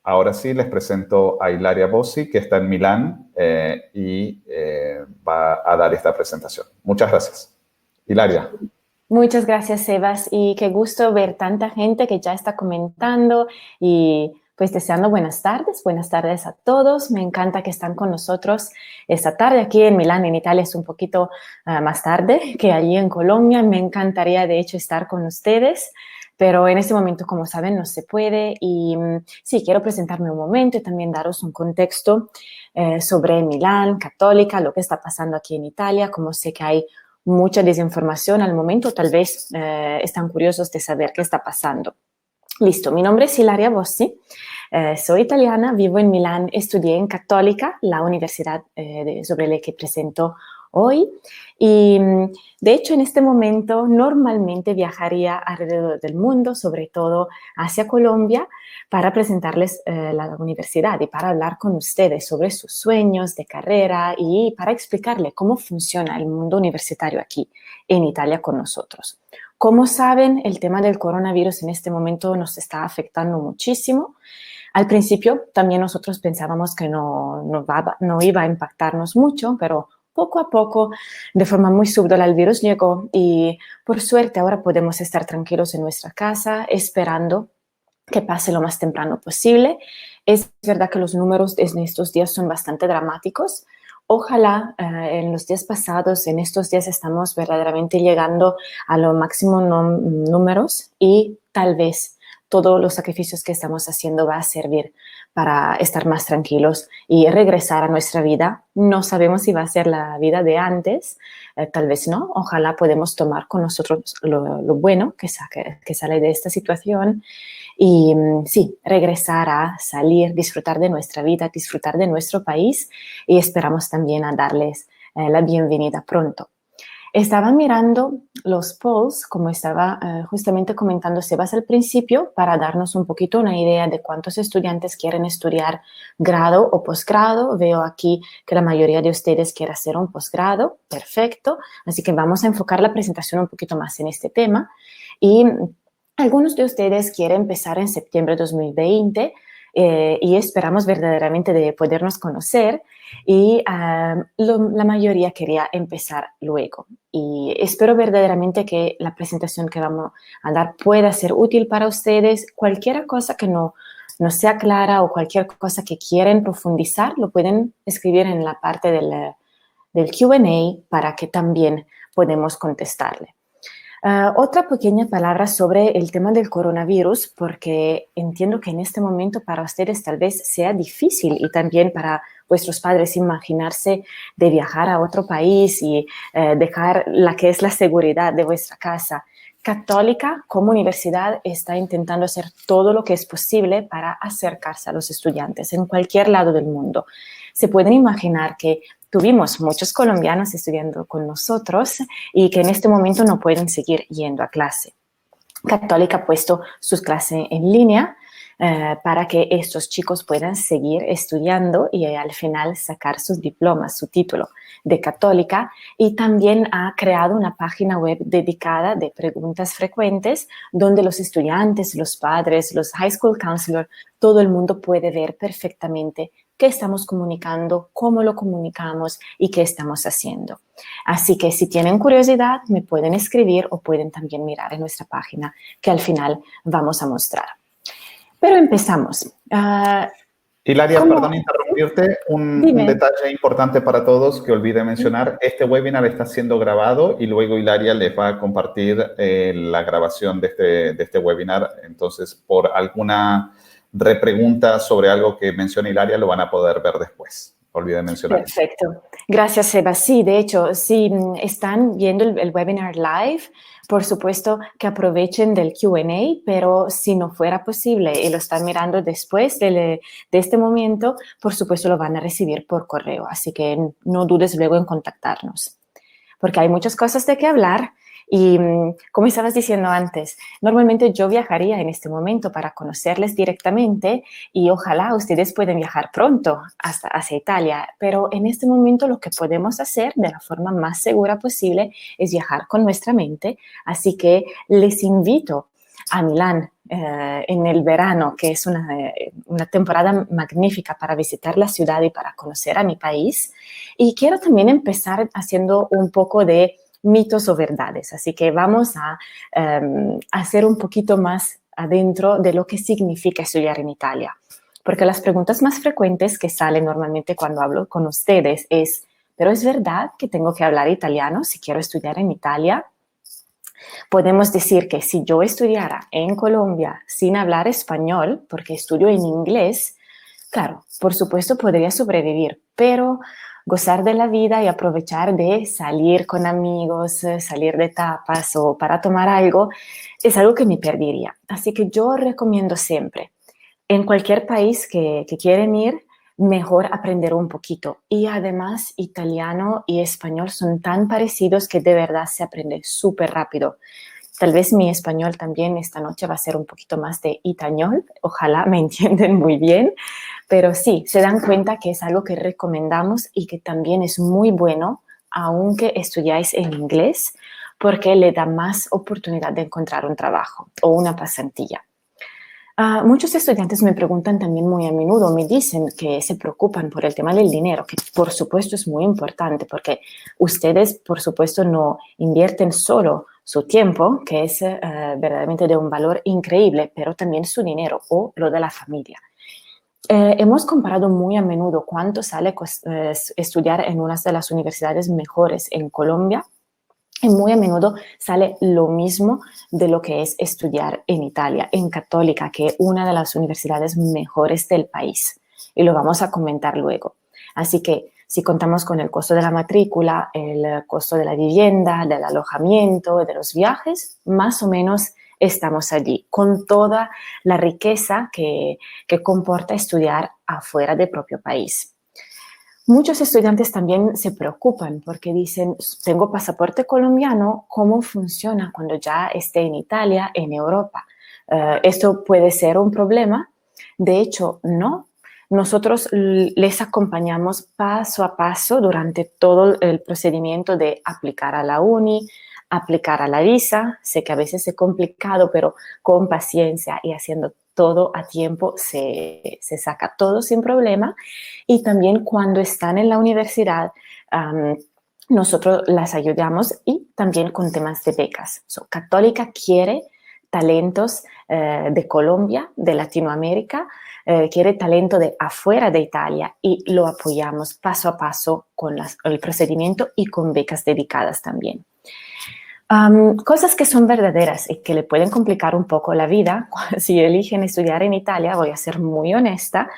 Ahora sí, les presento a Hilaria Bossi, que está en Milán y va a dar esta presentación. Muchas gracias. Hilaria. Muchas gracias, Sebas, y qué gusto ver tanta gente que ya está comentando y pues deseando buenas tardes a todos. Me encanta que están con nosotros esta tarde. Aquí en Milán, en Italia, es un poquito más tarde que allí en Colombia. Me encantaría, de hecho, estar con ustedes, pero en este momento, como saben, no se puede. Y sí, quiero presentarme un momento y también daros un contexto sobre Milán, Católica, lo que está pasando aquí en Italia, como sé que hay mucha desinformación al momento, tal vez están curiosos de saber qué está pasando. Listo, mi nombre es Hilaria Bossi, soy italiana, vivo en Milán, estudié en Católica, la universidad sobre la que presento hoy, y de hecho en este momento normalmente viajaría alrededor del mundo, sobre todo hacia Colombia, para presentarles la universidad y para hablar con ustedes sobre sus sueños de carrera y para explicarles cómo funciona el mundo universitario aquí en Italia con nosotros. Como saben, el tema del coronavirus en este momento nos está afectando muchísimo. Al principio también nosotros pensábamos que no iba a impactarnos mucho, pero poco a poco, de forma muy súbita, el virus llegó y por suerte ahora podemos estar tranquilos en nuestra casa esperando que pase lo más temprano posible. Es verdad que los números en estos días son bastante dramáticos. Ojalá en los días pasados, en estos días estamos verdaderamente llegando a los máximos números y tal vez todos los sacrificios que estamos haciendo va a servir para estar más tranquilos y regresar a nuestra vida. No sabemos si va a ser la vida de antes, tal vez no. Ojalá podemos tomar con nosotros lo bueno que sale de esta situación y sí, regresar a salir, disfrutar de nuestra vida, disfrutar de nuestro país y esperamos también a darles la bienvenida pronto. Estaba mirando los polls, como estaba justamente comentando Sebas al principio, para darnos un poquito una idea de cuántos estudiantes quieren estudiar grado o posgrado. Veo aquí que la mayoría de ustedes quiere hacer un posgrado, perfecto. Así que vamos a enfocar la presentación un poquito más en este tema. Y algunos de ustedes quieren empezar en septiembre de 2020 y esperamos verdaderamente de podernos conocer y la mayoría quería empezar luego. Y espero verdaderamente que la presentación que vamos a dar pueda ser útil para ustedes. Cualquier cosa que no sea clara o cualquier cosa que quieren profundizar, lo pueden escribir en la parte del Q&A para que también podamos contestarle. Otra pequeña palabra sobre el tema del coronavirus, porque entiendo que en este momento para ustedes tal vez sea difícil y también para vuestros padres imaginarse de viajar a otro país y dejar la que es la seguridad de vuestra casa. Católica, como universidad, está intentando hacer todo lo que es posible para acercarse a los estudiantes en cualquier lado del mundo. Se pueden imaginar que tuvimos muchos colombianos estudiando con nosotros y que en este momento no pueden seguir yendo a clase. Católica ha puesto sus clases en línea para que estos chicos puedan seguir estudiando y al final sacar sus diplomas, su título de Católica, y también ha creado una página web dedicada de preguntas frecuentes donde los estudiantes, los padres, los high school counselors, todo el mundo puede ver perfectamente qué estamos comunicando, cómo lo comunicamos y qué estamos haciendo. Así que si tienen curiosidad, me pueden escribir o pueden también mirar en nuestra página que al final vamos a mostrar. Pero empezamos. Hilaria, perdón interrumpirte, un detalle importante para todos que olvidé mencionar. Este webinar está siendo grabado y luego Hilaria les va a compartir la grabación de este webinar. Entonces, por alguna repregunta sobre algo que menciona Hilaria, lo van a poder ver después. Olvidé mencionar. Perfecto. Gracias, Seba. Sí, de hecho, si están viendo el webinar live, por supuesto que aprovechen del Q&A, pero si no fuera posible y lo están mirando después de este momento, por supuesto lo van a recibir por correo. Así que no dudes luego en contactarnos, porque hay muchas cosas de qué hablar. Y como estabas diciendo antes, normalmente yo viajaría en este momento para conocerles directamente y ojalá ustedes puedan viajar pronto hacia Italia, pero en este momento lo que podemos hacer de la forma más segura posible es viajar con nuestra mente, así que les invito a Milán en el verano, que es una temporada magnífica para visitar la ciudad y para conocer a mi país. Y quiero también empezar haciendo un poco de mitos o verdades. Así que vamos a hacer un poquito más adentro de lo que significa estudiar en Italia. Porque las preguntas más frecuentes que salen normalmente cuando hablo con ustedes es, ¿pero es verdad que tengo que hablar italiano si quiero estudiar en Italia? Podemos decir que si yo estudiara en Colombia sin hablar español, porque estudio en inglés, claro, por supuesto podría sobrevivir, pero gozar de la vida y aprovechar de salir con amigos, salir de tapas o para tomar algo, es algo que me perdería. Así que yo recomiendo siempre, en cualquier país que quieren ir, mejor aprender un poquito. Y además, italiano y español son tan parecidos que de verdad se aprende súper rápido. Tal vez mi español también esta noche va a ser un poquito más de itañol. Ojalá me entienden muy bien. Pero sí, se dan cuenta que es algo que recomendamos y que también es muy bueno, aunque estudiáis en inglés, porque le da más oportunidad de encontrar un trabajo o una pasantía. Muchos estudiantes me preguntan también muy a menudo, me dicen que se preocupan por el tema del dinero, que por supuesto es muy importante porque ustedes por supuesto no invierten solo su tiempo, que es verdaderamente de un valor increíble, pero también su dinero o lo de la familia. Hemos comparado muy a menudo cuánto sale estudiar en una de las universidades mejores en Colombia. Y muy a menudo sale lo mismo de lo que es estudiar en Italia, en Católica, que es una de las universidades mejores del país. Y lo vamos a comentar luego. Así que si contamos con el costo de la matrícula, el costo de la vivienda, del alojamiento, de los viajes, más o menos estamos allí, con toda la riqueza que comporta estudiar afuera del propio país. Muchos estudiantes también se preocupan porque dicen, tengo pasaporte colombiano, ¿cómo funciona cuando ya esté en Italia, en Europa? ¿Esto puede ser un problema? De hecho, no. Nosotros les acompañamos paso a paso durante todo el procedimiento de aplicar a la uni, aplicar a la visa. Sé que a veces es complicado, pero con paciencia y haciendo todo a tiempo se saca todo sin problema. Y también cuando están en la universidad, nosotros las ayudamos y también con temas de becas. Católica quiere talentos de Colombia, de Latinoamérica, quiere talento de afuera de Italia y lo apoyamos paso a paso con el procedimiento y con becas dedicadas también. Cosas que son verdaderas y que le pueden complicar un poco la vida si eligen estudiar en Italia, voy a ser muy honesta,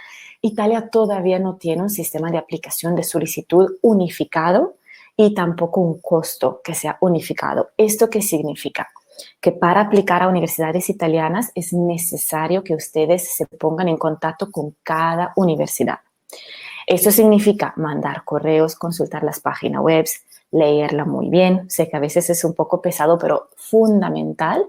Italia todavía no tiene un sistema de aplicación de solicitud unificado y tampoco un costo que sea unificado. ¿Esto qué significa? Que para aplicar a universidades italianas es necesario que ustedes se pongan en contacto con cada universidad. Esto significa mandar correos, consultar las páginas web, leerla muy bien. Sé que a veces es un poco pesado, pero fundamental.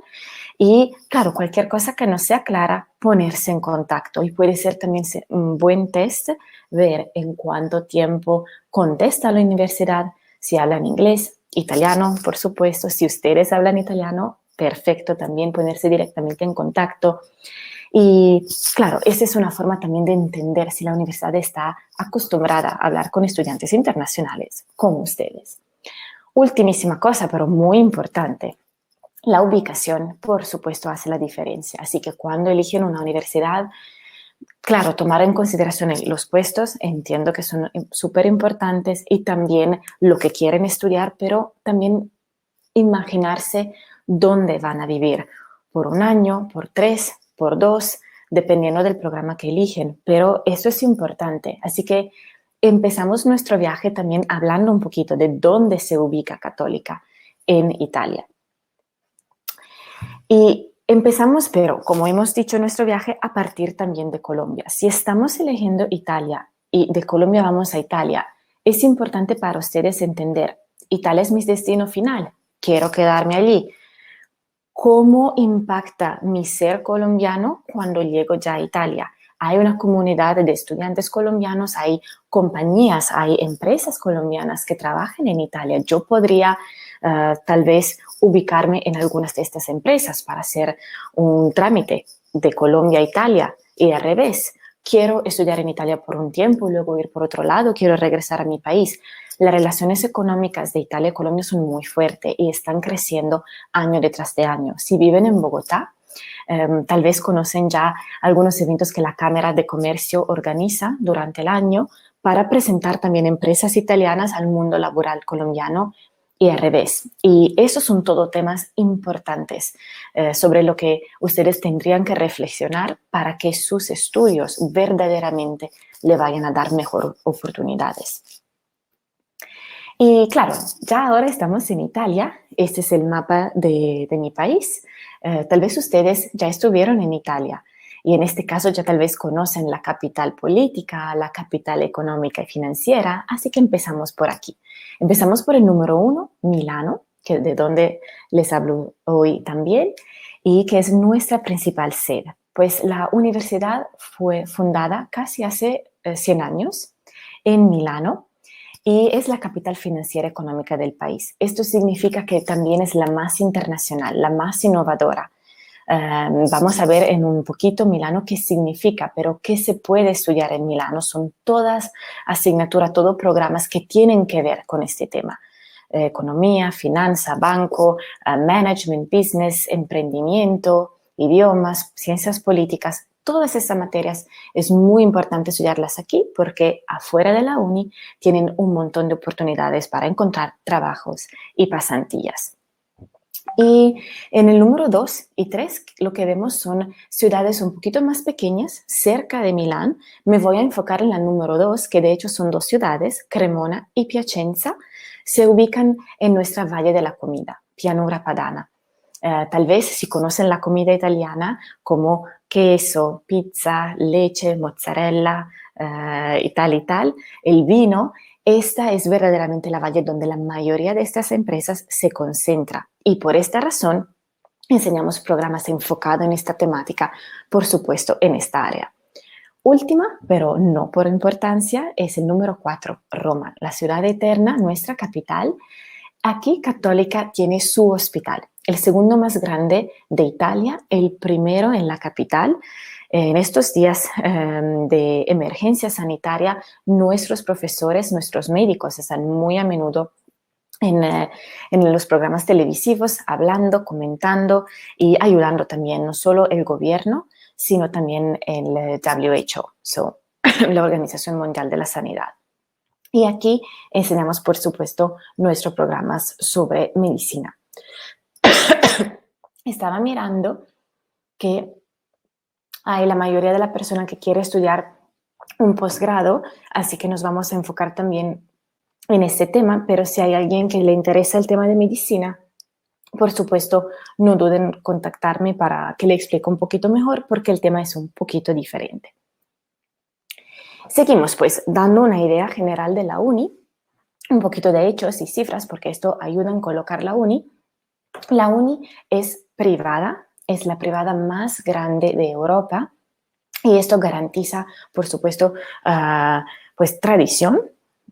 Y claro, cualquier cosa que no sea clara, ponerse en contacto. Y puede ser también un buen test ver en cuánto tiempo contesta la universidad, si hablan inglés, italiano, por supuesto. Si ustedes hablan italiano, perfecto, también ponerse directamente en contacto. Y claro, esa es una forma también de entender si la universidad está acostumbrada a hablar con estudiantes internacionales como ustedes. Ultimísima cosa, pero muy importante. La ubicación, por supuesto, hace la diferencia. Así que cuando eligen una universidad, claro, tomar en consideración los puestos, entiendo que son súper importantes y también lo que quieren estudiar, pero también imaginarse dónde van a vivir, por 1 año, por 3, por 2, dependiendo del programa que eligen. Pero eso es importante. Así que empezamos nuestro viaje también hablando un poquito de dónde se ubica Católica en Italia. Y empezamos, pero como hemos dicho en nuestro viaje, a partir también de Colombia. Si estamos eligiendo Italia y de Colombia vamos a Italia, es importante para ustedes entender, Italia es mi destino final, quiero quedarme allí. ¿Cómo impacta mi ser colombiano cuando llego ya a Italia? Hay una comunidad de estudiantes colombianos, hay compañías, hay empresas colombianas que trabajan en Italia. Yo podría tal vez ubicarme en algunas de estas empresas para hacer un trámite de Colombia a Italia y al revés. Quiero estudiar en Italia por un tiempo y luego ir por otro lado, quiero regresar a mi país. Las relaciones económicas de Italia y Colombia son muy fuertes y están creciendo año detrás de año. Si viven en Bogotá, tal vez conocen ya algunos eventos que la Cámara de Comercio organiza durante el año para presentar también empresas italianas al mundo laboral colombiano y al revés. Y esos son todos temas importantes sobre lo que ustedes tendrían que reflexionar para que sus estudios verdaderamente le vayan a dar mejores oportunidades. Y claro, ya ahora estamos en Italia. Este es el mapa de mi país. Tal vez ustedes ya estuvieron en Italia y en este caso ya tal vez conocen la capital política, la capital económica y financiera, así que empezamos por aquí. Empezamos por el número 1, Milano, que de donde les hablo hoy también, y que es nuestra principal sede. Pues la universidad fue fundada casi hace 100 años en Milano y es la capital financiera económica del país. Esto significa que también es la más internacional, la más innovadora. Vamos a ver en un poquito Milano qué significa, pero qué se puede estudiar en Milano. Son todas asignaturas, todos programas que tienen que ver con este tema. Economía, finanza, banco, management, business, emprendimiento, idiomas, ciencias políticas. Todas estas materias es muy importante estudiarlas aquí porque afuera de la uni tienen un montón de oportunidades para encontrar trabajos y pasantías. Y en el número 2 y 3 lo que vemos son ciudades un poquito más pequeñas, cerca de Milán. Me voy a enfocar en la número 2, que de hecho son 2 ciudades, Cremona y Piacenza. Se ubican en nuestra Valle de la Comida, Pianura Padana. Tal vez si conocen la comida italiana como queso, pizza, leche, mozzarella y tal, el vino, esta es verdaderamente la valle donde la mayoría de estas empresas se concentra y por esta razón enseñamos programas enfocados en esta temática, por supuesto, en esta área. Última, pero no por importancia, es el número 4, Roma, la ciudad eterna, nuestra capital. Aquí Católica tiene su hospital, el segundo más grande de Italia, el primero en la capital. En estos días de emergencia sanitaria, nuestros profesores, nuestros médicos están muy a menudo en los programas televisivos hablando, comentando y ayudando también no solo el gobierno, sino también el WHO, la Organización Mundial de la Sanidad. Y aquí enseñamos, por supuesto, nuestros programas sobre medicina. Estaba mirando que hay la mayoría de la persona que quiere estudiar un posgrado, así que nos vamos a enfocar también en este tema, pero si hay alguien que le interesa el tema de medicina, por supuesto, no duden en contactarme para que le explique un poquito mejor, porque el tema es un poquito diferente. Seguimos pues dando una idea general de la uni, un poquito de hechos y cifras, porque esto ayuda en colocar la uni. La uni es privada, es la privada más grande de Europa y esto garantiza, por supuesto, pues tradición,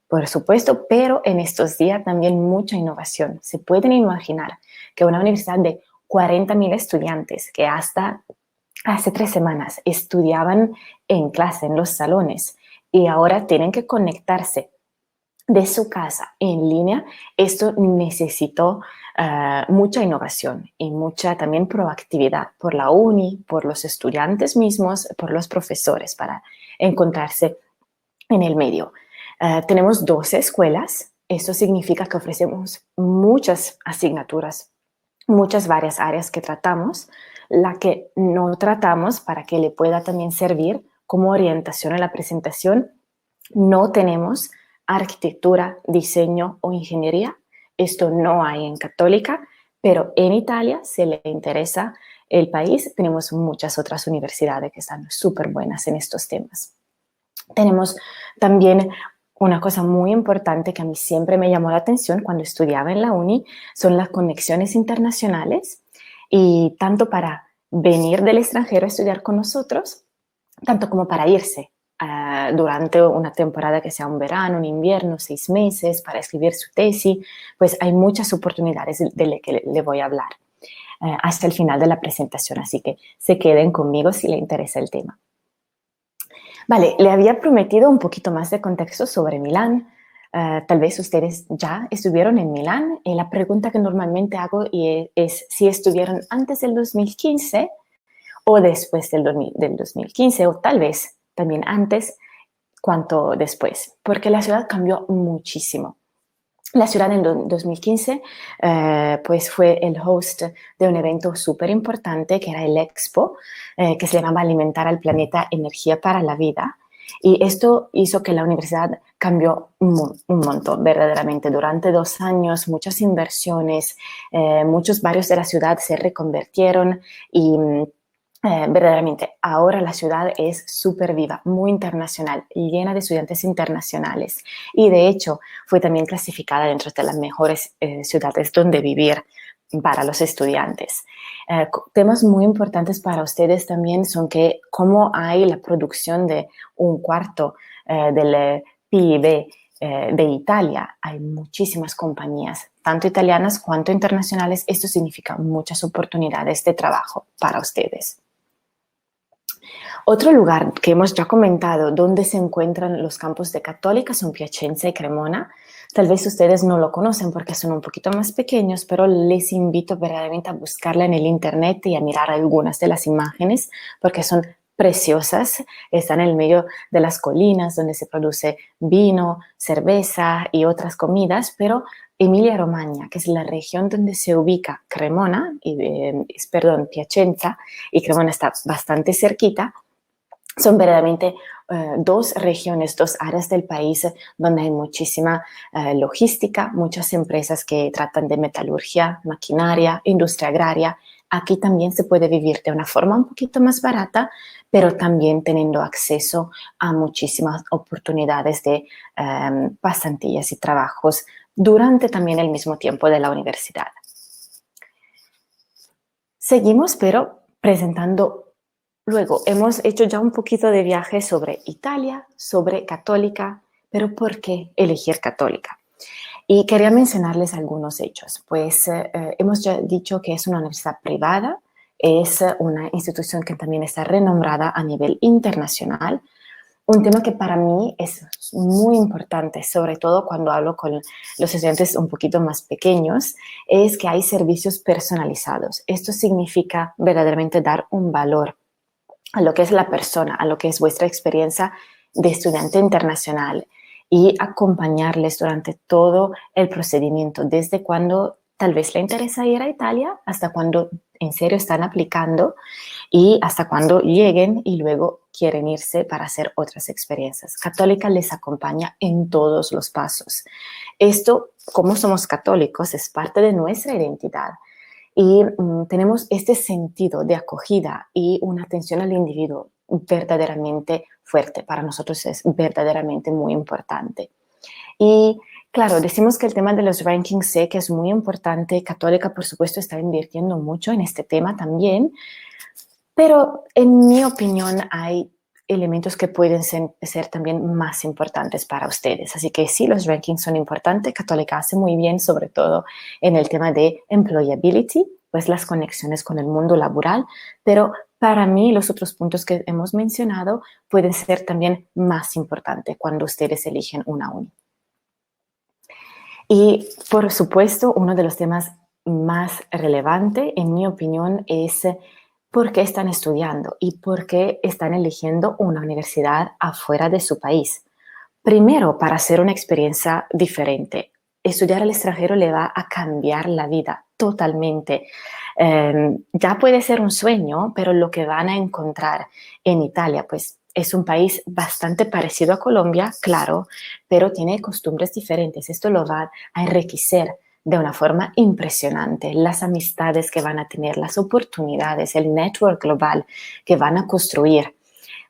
por supuesto, pero en estos días también mucha innovación. Se pueden imaginar que una universidad de 40.000 estudiantes que hasta hace 3 semanas estudiaban en clase, en los salones, y ahora tienen que conectarse de su casa en línea, esto necesitó mucha innovación y mucha también proactividad por la uni, por los estudiantes mismos, por los profesores para encontrarse en el medio. Tenemos 12 escuelas, eso significa que ofrecemos muchas asignaturas, muchas varias áreas que tratamos, la que no tratamos para que le pueda también servir como orientación en la presentación. No tenemos arquitectura, diseño o ingeniería. Esto no hay en Católica, pero en Italia, si le interesa el país, tenemos muchas otras universidades que están súper buenas en estos temas. Tenemos también una cosa muy importante que a mí siempre me llamó la atención cuando estudiaba en la uni, son las conexiones internacionales y tanto para venir del extranjero a estudiar con nosotros, tanto como para irse. durante una temporada que sea un verano, un invierno, 6 meses para escribir su tesis, pues hay muchas oportunidades de las que le voy a hablar hasta el final de la presentación, así que se queden conmigo si les interesa el tema. Vale, le había prometido un poquito más de contexto sobre Milán. Tal vez ustedes ya estuvieron en Milán y la pregunta que normalmente hago es si estuvieron antes del 2015 o después del 2015 o tal vez también antes, cuanto después, porque la ciudad cambió muchísimo. La ciudad en 2015 pues fue el host de un evento súper importante que era el Expo, que se llamaba Alimentar al Planeta, Energía para la Vida. Y esto hizo que la universidad cambió un montón, verdaderamente. Durante 2 años, muchas inversiones, muchos barrios de la ciudad se reconvirtieron y verdaderamente ahora la ciudad es súper viva, muy internacional, llena de estudiantes internacionales y de hecho fue también clasificada dentro de las mejores ciudades donde vivir para los estudiantes. Temas muy importantes para ustedes también son que cómo hay la producción de 1/4 del PIB de Italia. Hay muchísimas compañías, tanto italianas cuanto internacionales. Esto significa muchas oportunidades de trabajo para ustedes. Otro lugar que hemos ya comentado donde se encuentran los campus de Católica son Piacenza y Cremona. Tal vez ustedes no lo conocen porque son un poquito más pequeños, pero les invito verdaderamente a buscarla en el internet y a mirar algunas de las imágenes porque son preciosas. Están en el medio de las colinas donde se produce vino, cerveza y otras comidas, pero Emilia-Romagna, que es la región donde se ubica Cremona, Piacenza, y Cremona está bastante cerquita, son verdaderamente 2 regiones, 2 áreas del país donde hay muchísima logística, muchas empresas que tratan de metalurgia, maquinaria, industria agraria. Aquí también se puede vivir de una forma un poquito más barata, pero también teniendo acceso a muchísimas oportunidades de pasantías y trabajos durante también el mismo tiempo de la universidad. Seguimos, pero presentando. Luego, hemos hecho ya un poquito de viaje sobre Italia, sobre Católica, pero ¿por qué elegir Católica? Y quería mencionarles algunos hechos. Pues hemos ya dicho que es una universidad privada, es una institución que también está renombrada a nivel internacional. Un tema que para mí es muy importante, sobre todo cuando hablo con los estudiantes un poquito más pequeños, es que hay servicios personalizados. Esto significa verdaderamente dar un valor a lo que es la persona, a lo que es vuestra experiencia de estudiante internacional y acompañarles durante todo el procedimiento, desde cuando tal vez le interesa ir a Italia hasta cuando en serio están aplicando y hasta cuando lleguen y luego quieren irse para hacer otras experiencias. Católica les acompaña en todos los pasos. Esto, como somos católicos, es parte de nuestra identidad. Y tenemos este sentido de acogida y una atención al individuo verdaderamente fuerte. Para nosotros es verdaderamente muy importante. Y claro, decimos que el tema de los rankings sé que es muy importante. Católica, por supuesto, está invirtiendo mucho en este tema también. Pero en mi opinión hay elementos que pueden ser también más importantes para ustedes. Así que sí, los rankings son importantes. Católica hace muy bien, sobre todo en el tema de employability, pues las conexiones con el mundo laboral, pero para mí los otros puntos que hemos mencionado pueden ser también más importantes cuando ustedes eligen una uni. Y por supuesto, uno de los temas más relevantes, en mi opinión, es por qué están estudiando y por qué están eligiendo una universidad afuera de su país. Primero, para hacer una experiencia diferente. Estudiar al extranjero le va a cambiar la vida totalmente. Ya puede ser un sueño, pero lo que van a encontrar en Italia, pues es un país bastante parecido a Colombia, claro, pero tiene costumbres diferentes. Esto lo va a enriquecer de una forma impresionante. Las amistades que van a tener, las oportunidades, el network global que van a construir.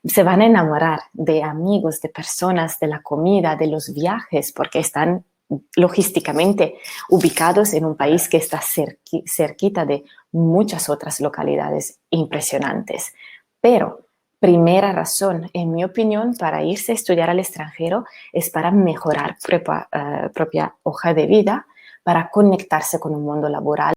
Se van a enamorar de amigos, de personas, de la comida, de los viajes, porque están logísticamente ubicados en un país que está cerquita de muchas otras localidades impresionantes. Pero primera razón, en mi opinión, para irse a estudiar al extranjero es para mejorar propia hoja de vida, para conectarse con un mundo laboral.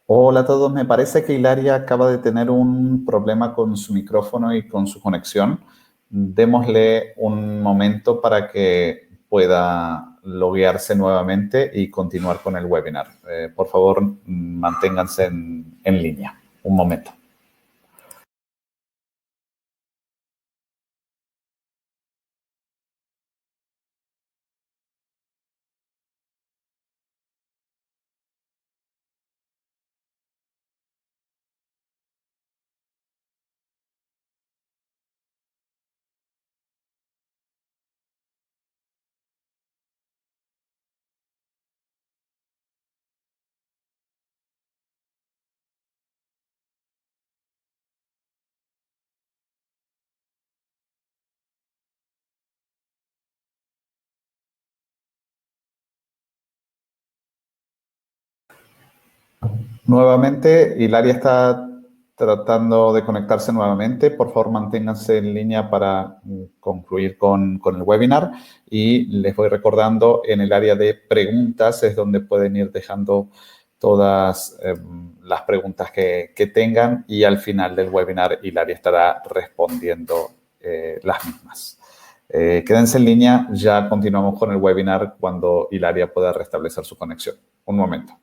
Hola a todos, me parece que Hilaria acaba de tener un problema con su micrófono y con su conexión. Démosle un momento para que pueda loguearse nuevamente y continuar con el webinar. Por favor, manténganse en línea. Un momento. Nuevamente, Hilaria está tratando de conectarse nuevamente. Por favor, manténganse en línea para concluir con el webinar. Y les voy recordando, en el área de preguntas es donde pueden ir dejando todas las preguntas que tengan y al final del webinar Hilaria estará respondiendo las mismas. Quédense en línea, ya continuamos con el webinar cuando Hilaria pueda restablecer su conexión. Un momento.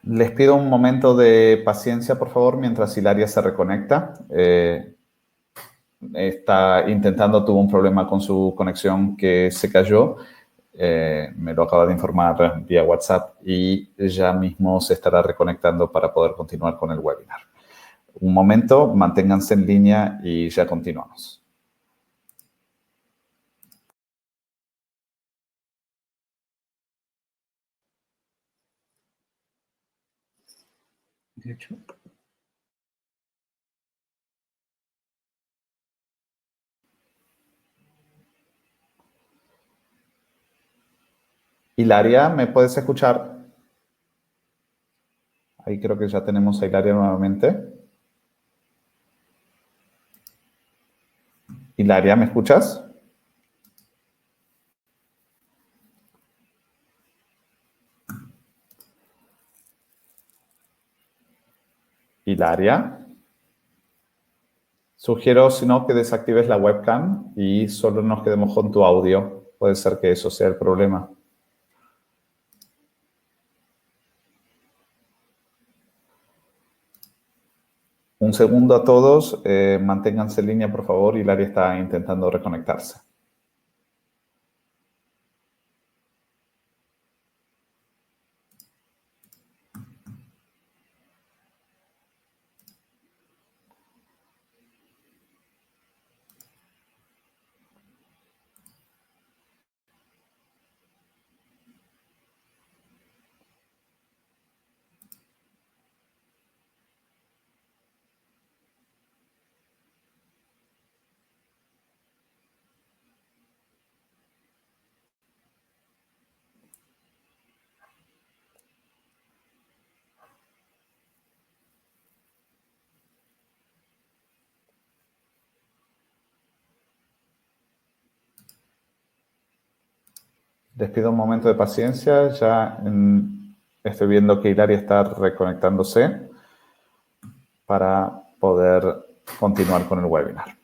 Les pido un momento de paciencia, por favor, mientras Hilaria se reconecta. Está intentando, tuvo un problema con su conexión que se cayó. Me lo acaba de informar vía WhatsApp y ya mismo se estará reconectando para poder continuar con el webinar. Un momento, manténganse en línea y ya continuamos. Hilaria, ¿me puedes escuchar? Ahí creo que ya tenemos a Hilaria nuevamente. Hilaria, ¿me escuchas? Hilaria. Sugiero, si no, que desactives la webcam y solo nos quedemos con tu audio. Puede ser que eso sea el problema. Un segundo a todos. Manténganse en línea, por favor. Hilaria está intentando reconectarse. Les pido un momento de paciencia. Ya estoy viendo que Hilaria está reconectándose para poder continuar con el webinar.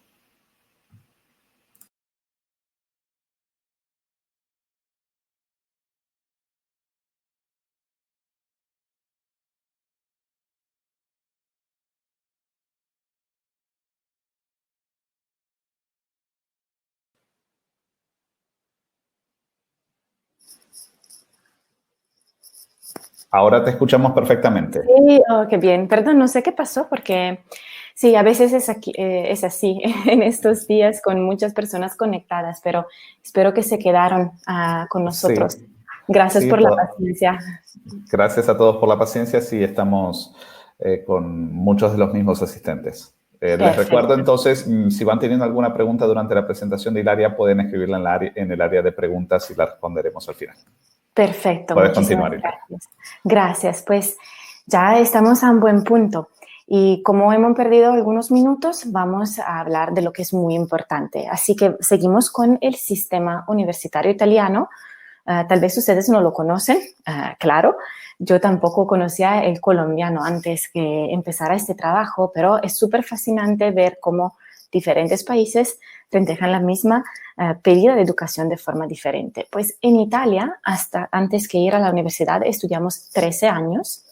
Ahora te escuchamos perfectamente. Sí, oh, qué bien. Perdón, no sé qué pasó porque sí, a veces es así en estos días con muchas personas conectadas, pero espero que se quedaron con nosotros. Sí, Gracias sí, por la paciencia. gracias a todos por la paciencia. Sí, estamos con muchos de los mismos asistentes. Les recuerdo entonces, si van teniendo alguna pregunta durante la presentación de Hilaria, pueden escribirla en el área de preguntas y la responderemos al final. Perfecto, Puedes muchísimas continuar, Hilaria. gracias. Gracias, pues ya estamos a un buen punto. Y como hemos perdido algunos minutos, vamos a hablar de lo que es muy importante. Así que seguimos con el sistema universitario italiano. Tal vez ustedes no lo conocen, claro. Yo tampoco conocía el colombiano antes que empezara este trabajo, pero es súper fascinante ver cómo diferentes países festejan la misma pedida de educación de forma diferente. Pues en Italia, hasta antes que ir a la universidad, estudiamos 13 años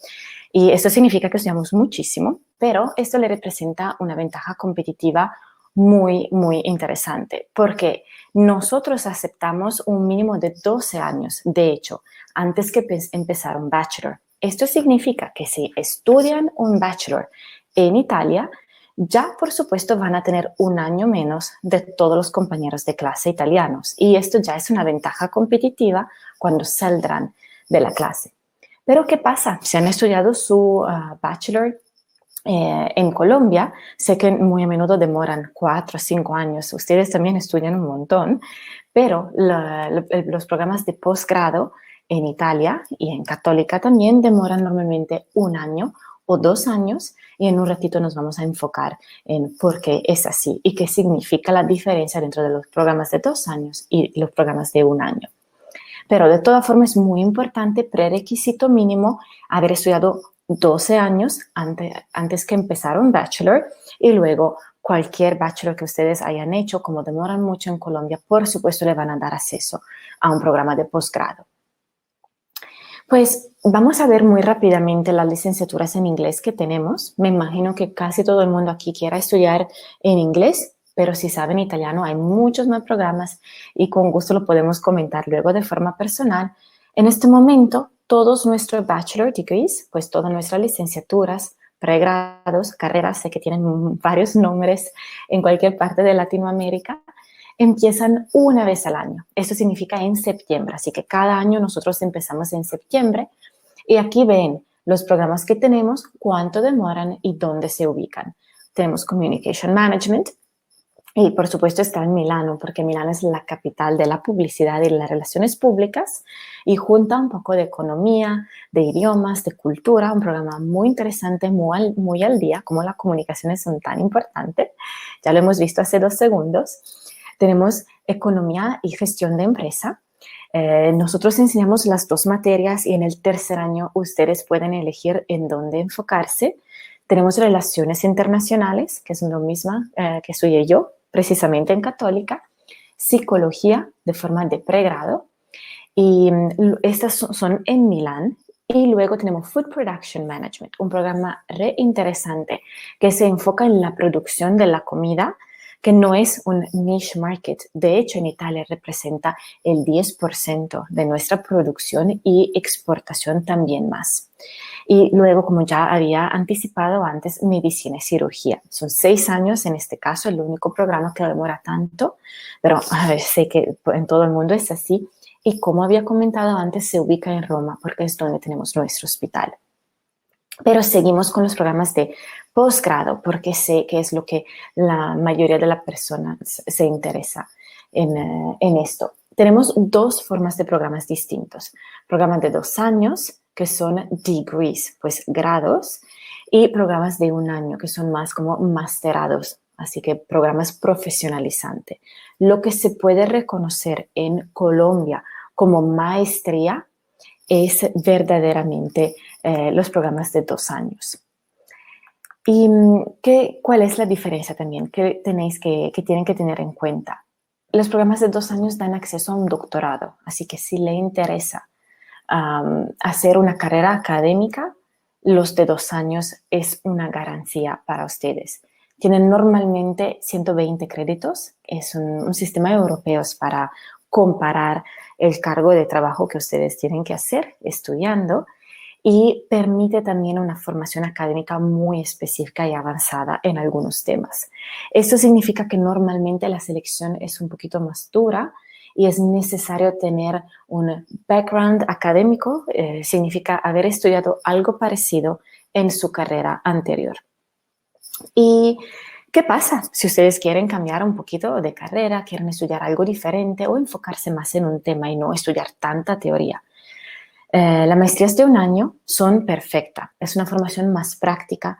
y esto significa que estudiamos muchísimo, pero esto le representa una ventaja competitiva muy, muy interesante, porque nosotros aceptamos un mínimo de 12 años, de hecho, antes que empezar un bachelor. Esto significa que si estudian un bachelor en Italia, ya por supuesto van a tener un año menos de todos los compañeros de clase italianos. Y esto ya es una ventaja competitiva cuando saldrán de la clase. Pero ¿qué pasa? Si han estudiado su bachelor en Colombia, sé que muy a menudo demoran 4 o 5 años. Ustedes también estudian un montón, pero los programas de posgrado en Italia y en Católica también demoran normalmente un año o 2 años y en un ratito nos vamos a enfocar en por qué es así y qué significa la diferencia dentro de los programas de 2 años y los programas de un año. Pero de todas formas es muy importante, prerequisito mínimo, haber estudiado 12 años antes que empezar un bachelor y luego cualquier bachelor que ustedes hayan hecho, como demoran mucho en Colombia, por supuesto le van a dar acceso a un programa de posgrado. Pues vamos a ver muy rápidamente las licenciaturas en inglés que tenemos. Me imagino que casi todo el mundo aquí quiera estudiar en inglés, pero si saben italiano hay muchos más programas y con gusto lo podemos comentar luego de forma personal. En este momento, todos nuestros bachelor degrees, pues todas nuestras licenciaturas, pregrados, carreras, sé que tienen varios nombres en cualquier parte de Latinoamérica, empiezan una vez al año. Eso significa en septiembre, así que cada año nosotros empezamos en septiembre y aquí ven los programas que tenemos, cuánto demoran y dónde se ubican. Tenemos Communication Management y por supuesto está en Milano, porque Milano es la capital de la publicidad y las relaciones públicas y junta un poco de economía, de idiomas, de cultura, un programa muy interesante, muy al día, como las comunicaciones son tan importantes. Ya lo hemos visto hace 2 segundos. Tenemos economía y gestión de empresa. Nosotros enseñamos las 2 materias y en el tercer año ustedes pueden elegir en dónde enfocarse. Tenemos relaciones internacionales, que es lo mismo que estudié yo, precisamente en Católica, psicología de forma de pregrado, y estas son en Milán. Y luego tenemos Food Production Management, un programa re interesante que se enfoca en la producción de la comida, que no es un niche market. De hecho, en Italia representa el 10% de nuestra producción y exportación también más. Y luego, como ya había anticipado antes, medicina y cirugía. Son 6 años en este caso, el único programa que demora tanto, pero a ver, sé que en todo el mundo es así. Y como había comentado antes, se ubica en Roma porque es donde tenemos nuestro hospital. Pero seguimos con los programas de posgrado porque sé que es lo que la mayoría de las personas se interesa en esto. Tenemos 2 formas de programas distintos. Programas de 2 años, que son degrees, pues grados, y programas de 1 año, que son más como masterados, así que programas profesionalizantes. Lo que se puede reconocer en Colombia como maestría es verdaderamente los programas de 2 años. ¿Y cuál es la diferencia también que tienen que tener en cuenta? Los programas de 2 años dan acceso a un doctorado, así que si le interesa hacer una carrera académica, los de 2 años es una garantía para ustedes. Tienen normalmente 120 créditos, es un sistema europeo para comparar el cargo de trabajo que ustedes tienen que hacer estudiando y permite también una formación académica muy específica y avanzada en algunos temas. Esto significa que normalmente la selección es un poquito más dura y es necesario tener un background académico, significa haber estudiado algo parecido en su carrera anterior. ¿Y qué pasa si ustedes quieren cambiar un poquito de carrera, quieren estudiar algo diferente o enfocarse más en un tema y no estudiar tanta teoría? Las maestrías de 1 año son perfectas, es una formación más práctica,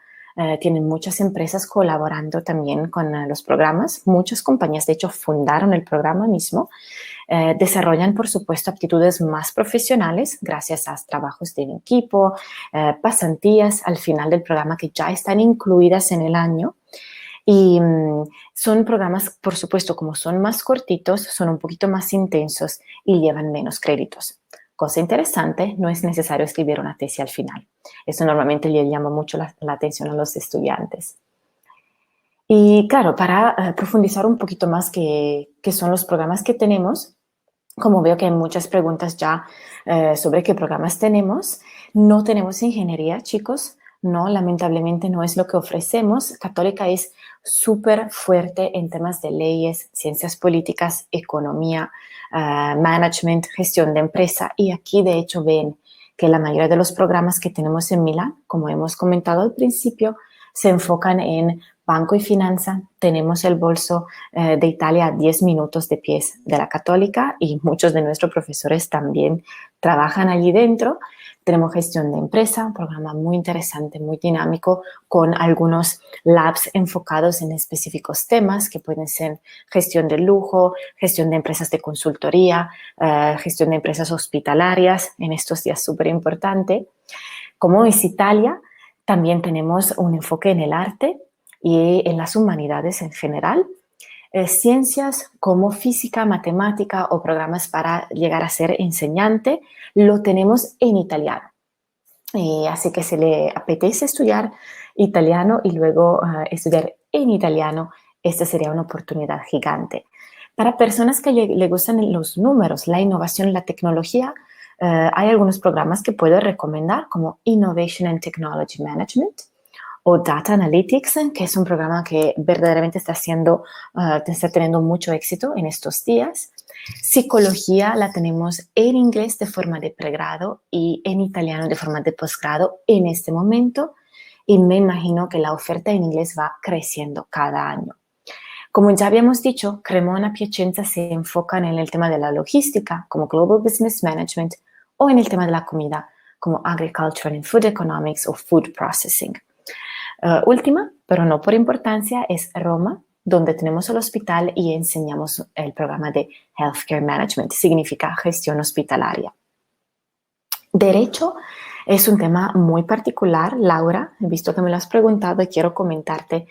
tienen muchas empresas colaborando también con los programas, muchas compañías de hecho fundaron el programa mismo, desarrollan por supuesto aptitudes más profesionales gracias a trabajos de equipo, pasantías al final del programa que ya están incluidas en el año. Y son programas, por supuesto, como son más cortitos, son un poquito más intensos y llevan menos créditos. Cosa interesante, no es necesario escribir una tesis al final. Eso normalmente le llama mucho la atención a los estudiantes. Y claro, para profundizar un poquito más qué son los programas que tenemos, como veo que hay muchas preguntas ya sobre qué programas tenemos, no tenemos ingeniería, chicos. No, lamentablemente no es lo que ofrecemos. Católica es súper fuerte en temas de leyes, ciencias políticas, economía, management, gestión de empresa. Y aquí, de hecho, ven que la mayoría de los programas que tenemos en Milán, como hemos comentado al principio, se enfocan en banco y finanza. Tenemos el bolso de Italia a 10 minutos de pies de la Católica y muchos de nuestros profesores también trabajan allí dentro. Tenemos gestión de empresa, un programa muy interesante, muy dinámico, con algunos labs enfocados en específicos temas que pueden ser gestión de lujo, gestión de empresas de consultoría, gestión de empresas hospitalarias, en estos días súper importante. Como es Italia, también tenemos un enfoque en el arte y en las humanidades en general. Ciencias como física, matemática o programas para llegar a ser enseñante, lo tenemos en italiano. Así que si le apetece estudiar italiano y luego estudiar en italiano, esta sería una oportunidad gigante. Para personas que le gustan los números, la innovación, la tecnología, hay algunos programas que puedo recomendar como Innovation and Technology Management o Data Analytics, que es un programa que verdaderamente está teniendo mucho éxito en estos días. Psicología la tenemos en inglés de forma de pregrado y en italiano de forma de posgrado en este momento y me imagino que la oferta en inglés va creciendo cada año. Como ya habíamos dicho, Cremona Piacenza se enfocan en el tema de la logística como Global Business Management o en el tema de la comida como Agricultural and Food Economics o Food Processing. Última, pero no por importancia, es Roma, donde tenemos el hospital y enseñamos el programa de Healthcare Management, significa gestión hospitalaria. Derecho es un tema muy particular, Laura, he visto que me lo has preguntado y quiero comentarte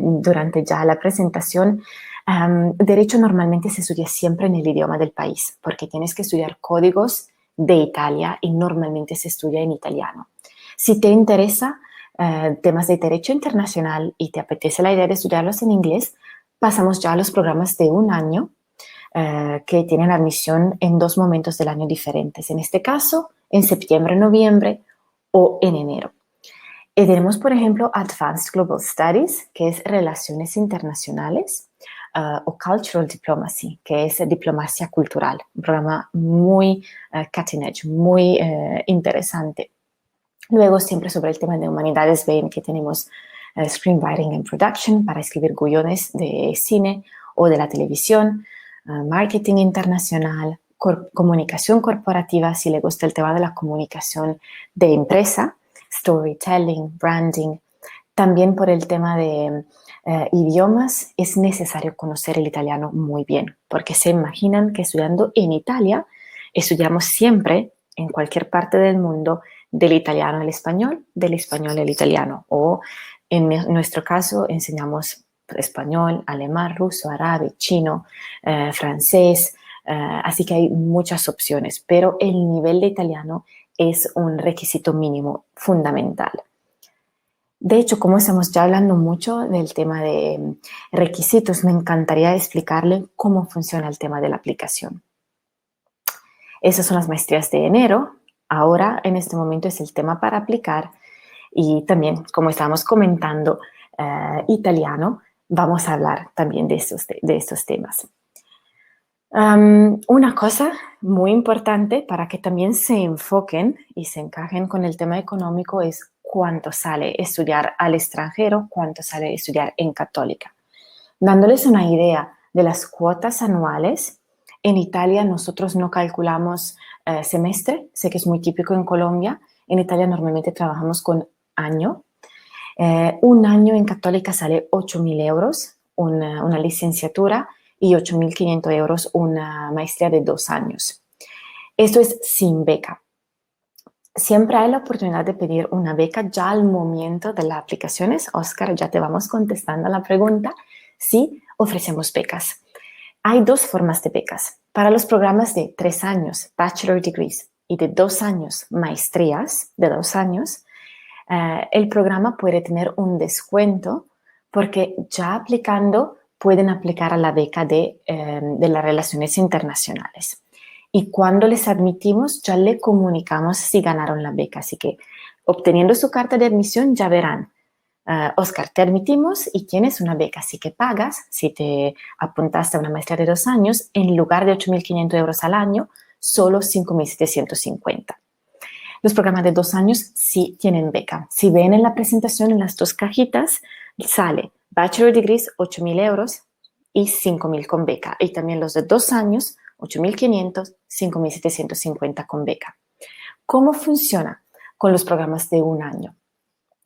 durante ya la presentación. Derecho normalmente se estudia siempre en el idioma del país, porque tienes que estudiar códigos de Italia y normalmente se estudia en italiano. Si te interesa temas de derecho internacional y te apetece la idea de estudiarlos en inglés, pasamos ya a los programas de 1 año que tienen admisión en 2 momentos del año diferentes. En este caso, en septiembre, noviembre o en enero. Tenemos, por ejemplo, Advanced Global Studies, que es Relaciones Internacionales, o Cultural Diplomacy, que es Diplomacia Cultural. Un programa muy cutting edge, muy interesante. Luego, siempre sobre el tema de humanidades, ven que tenemos Screenwriting and Production para escribir guiones de cine o de la televisión, Marketing Internacional, Comunicación Corporativa, si le gusta el tema de la comunicación de empresa, Storytelling, Branding. También por el tema de idiomas, es necesario conocer el italiano muy bien, porque se imaginan que estudiando en Italia Estudiamos siempre, en cualquier parte del mundo, del italiano al español al italiano. O en nuestro caso enseñamos español, alemán, ruso, árabe, chino, francés, así que hay muchas opciones, pero el nivel de italiano es un requisito mínimo fundamental. De hecho, como estamos ya hablando mucho del tema de requisitos, me encantaría explicarle cómo funciona el tema de la aplicación. Esas son las maestrías de enero. Ahora, en este momento, es el tema para aplicar. Y también, como estábamos comentando, italiano, vamos a hablar también de estos temas. Una cosa muy importante para que también se enfoquen y se encajen con el tema económico es cuánto sale estudiar al extranjero, cuánto sale estudiar en Católica. Dándoles una idea de las cuotas anuales, en Italia nosotros no calculamos semestre, sé que es muy típico en Colombia, en Italia normalmente trabajamos con año. Un año en Católica sale 8.000 euros, una licenciatura, y 8.500 euros una maestría de 2 años. Esto es sin beca. Siempre hay la oportunidad de pedir una beca ya al momento de las aplicaciones. Oscar, ya te vamos contestando a la pregunta. Sí, ofrecemos becas. Hay 2 formas de becas. Para los programas de 3 años, Bachelor Degrees, y de 2 años, maestrías de 2 años, el programa puede tener un descuento porque ya aplicando pueden aplicar a la beca de las relaciones internacionales. Y cuando les admitimos, ya le comunicamos si ganaron la beca. Así que obteniendo su carta de admisión ya verán, Oscar, te admitimos y tienes una beca, así que pagas, si te apuntaste a una maestría de 2 años, en lugar de 8.500 euros al año, solo 5.750. Los programas de 2 años sí tienen beca. Si ven en la presentación, en las 2 cajitas, sale Bachelor Degrees, 8.000 euros y 5.000 con beca. Y también los de 2 años, 8.500, 5.750 con beca. ¿Cómo funciona con los programas de 1 año?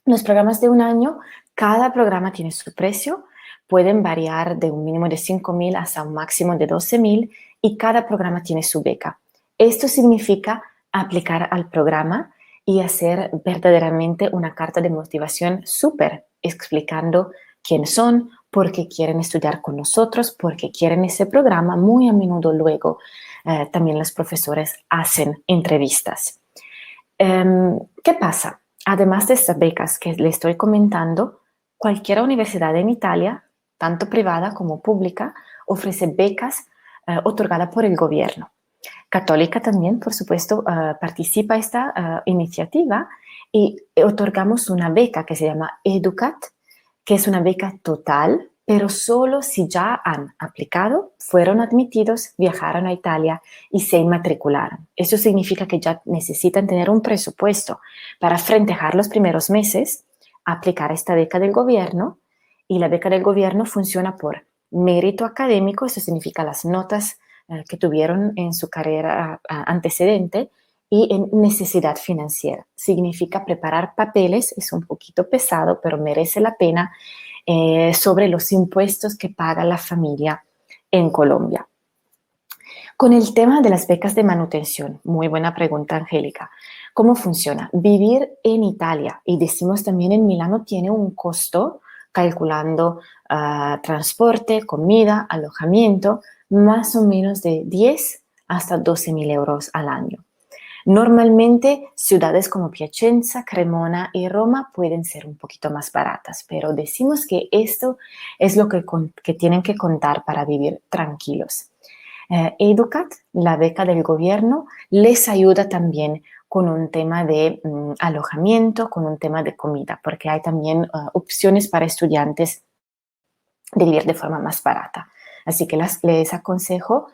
Los programas de 1 año, cada programa tiene su precio, pueden variar de un mínimo de 5.000 hasta un máximo de 12.000 y cada programa tiene su beca. Esto significa aplicar al programa y hacer verdaderamente una carta de motivación súper, explicando quién son, por qué quieren estudiar con nosotros, por qué quieren ese programa. Muy a menudo luego también los profesores hacen entrevistas. ¿Qué pasa? Además de estas becas que le estoy comentando, cualquier universidad en Italia, tanto privada como pública, ofrece becas otorgadas por el gobierno. Católica también, por supuesto, participa en esta iniciativa y otorgamos una beca que se llama Educat, que es una beca total, pero solo si ya han aplicado, fueron admitidos, viajaron a Italia y se inmatricularon. Eso significa que ya necesitan tener un presupuesto para frentejar los primeros meses, aplicar esta beca del gobierno, y la beca del gobierno funciona por mérito académico, eso significa las notas que tuvieron en su carrera antecedente, y en necesidad financiera. Significa preparar papeles, es un poquito pesado, pero merece la pena, sobre los impuestos que paga la familia en Colombia. Con el tema de las becas de manutención, muy buena pregunta, Angélica. ¿Cómo funciona? Vivir en Italia, y decimos también en Milano, tiene un costo, calculando transporte, comida, alojamiento, más o menos de 10 hasta 12.000 euros al año. Normalmente ciudades como Piacenza, Cremona y Roma pueden ser un poquito más baratas, pero decimos que esto es lo que tienen que contar para vivir tranquilos. Educat, la beca del gobierno, les ayuda también con un tema de alojamiento, con un tema de comida, porque hay también opciones para estudiantes de vivir de forma más barata. Así que les aconsejo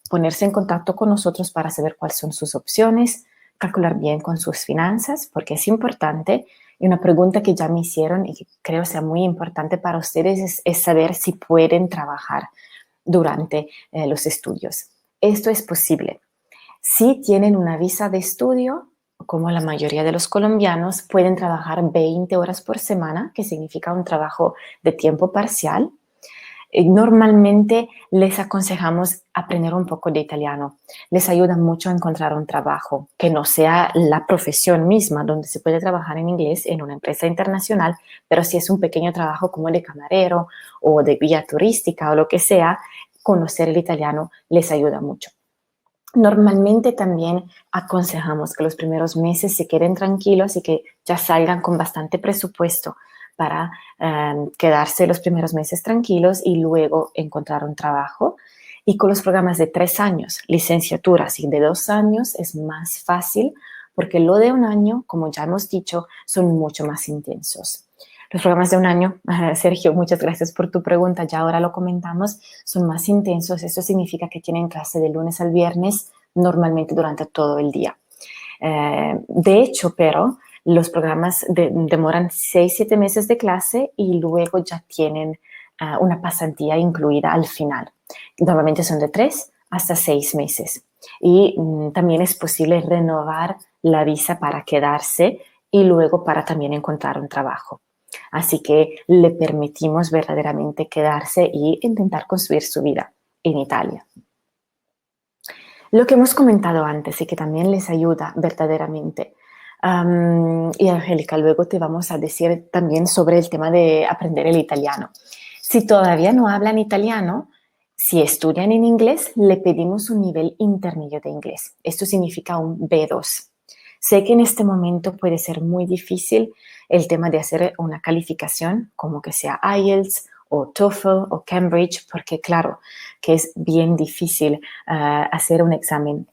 ponerse en contacto con nosotros para saber cuáles son sus opciones, calcular bien con sus finanzas, porque es importante. Y una pregunta que ya me hicieron y que creo sea muy importante para ustedes es saber si pueden trabajar durante los estudios. Esto es posible. Si tienen una visa de estudio, como la mayoría de los colombianos, pueden trabajar 20 horas por semana, que significa un trabajo de tiempo parcial. Normalmente les aconsejamos aprender un poco de italiano. Les ayuda mucho a encontrar un trabajo que no sea la profesión misma, donde se puede trabajar en inglés en una empresa internacional, pero si es un pequeño trabajo como de camarero o de guía turística o lo que sea, conocer el italiano les ayuda mucho. Normalmente también aconsejamos que los primeros meses se queden tranquilos y que ya salgan con bastante presupuesto para quedarse los primeros meses tranquilos y luego encontrar un trabajo. Y con los programas de 3 años, licenciaturas y de 2 años es más fácil porque lo de un año, como ya hemos dicho, son mucho más intensos. Los programas de un año, Sergio, muchas gracias por tu pregunta, ya ahora lo comentamos, son más intensos. Eso significa que tienen clase de lunes al viernes, normalmente durante todo el día. De hecho, pero los programas demoran 6-7 meses de clase y luego ya tienen una pasantía incluida al final. Normalmente son de 3 hasta 6 meses. Y también es posible renovar la visa para quedarse y luego para también encontrar un trabajo. Así que le permitimos verdaderamente quedarse y intentar construir su vida en Italia. Lo que hemos comentado antes y que también les ayuda verdaderamente. Y Angélica, luego te vamos a decir también sobre el tema de aprender el italiano. Si todavía no hablan italiano, si estudian en inglés, le pedimos un nivel intermedio de inglés. Esto significa un B2. Sé que en este momento puede ser muy difícil el tema de hacer una calificación como que sea IELTS o TOEFL o Cambridge, porque claro que es bien difícil hacer un examen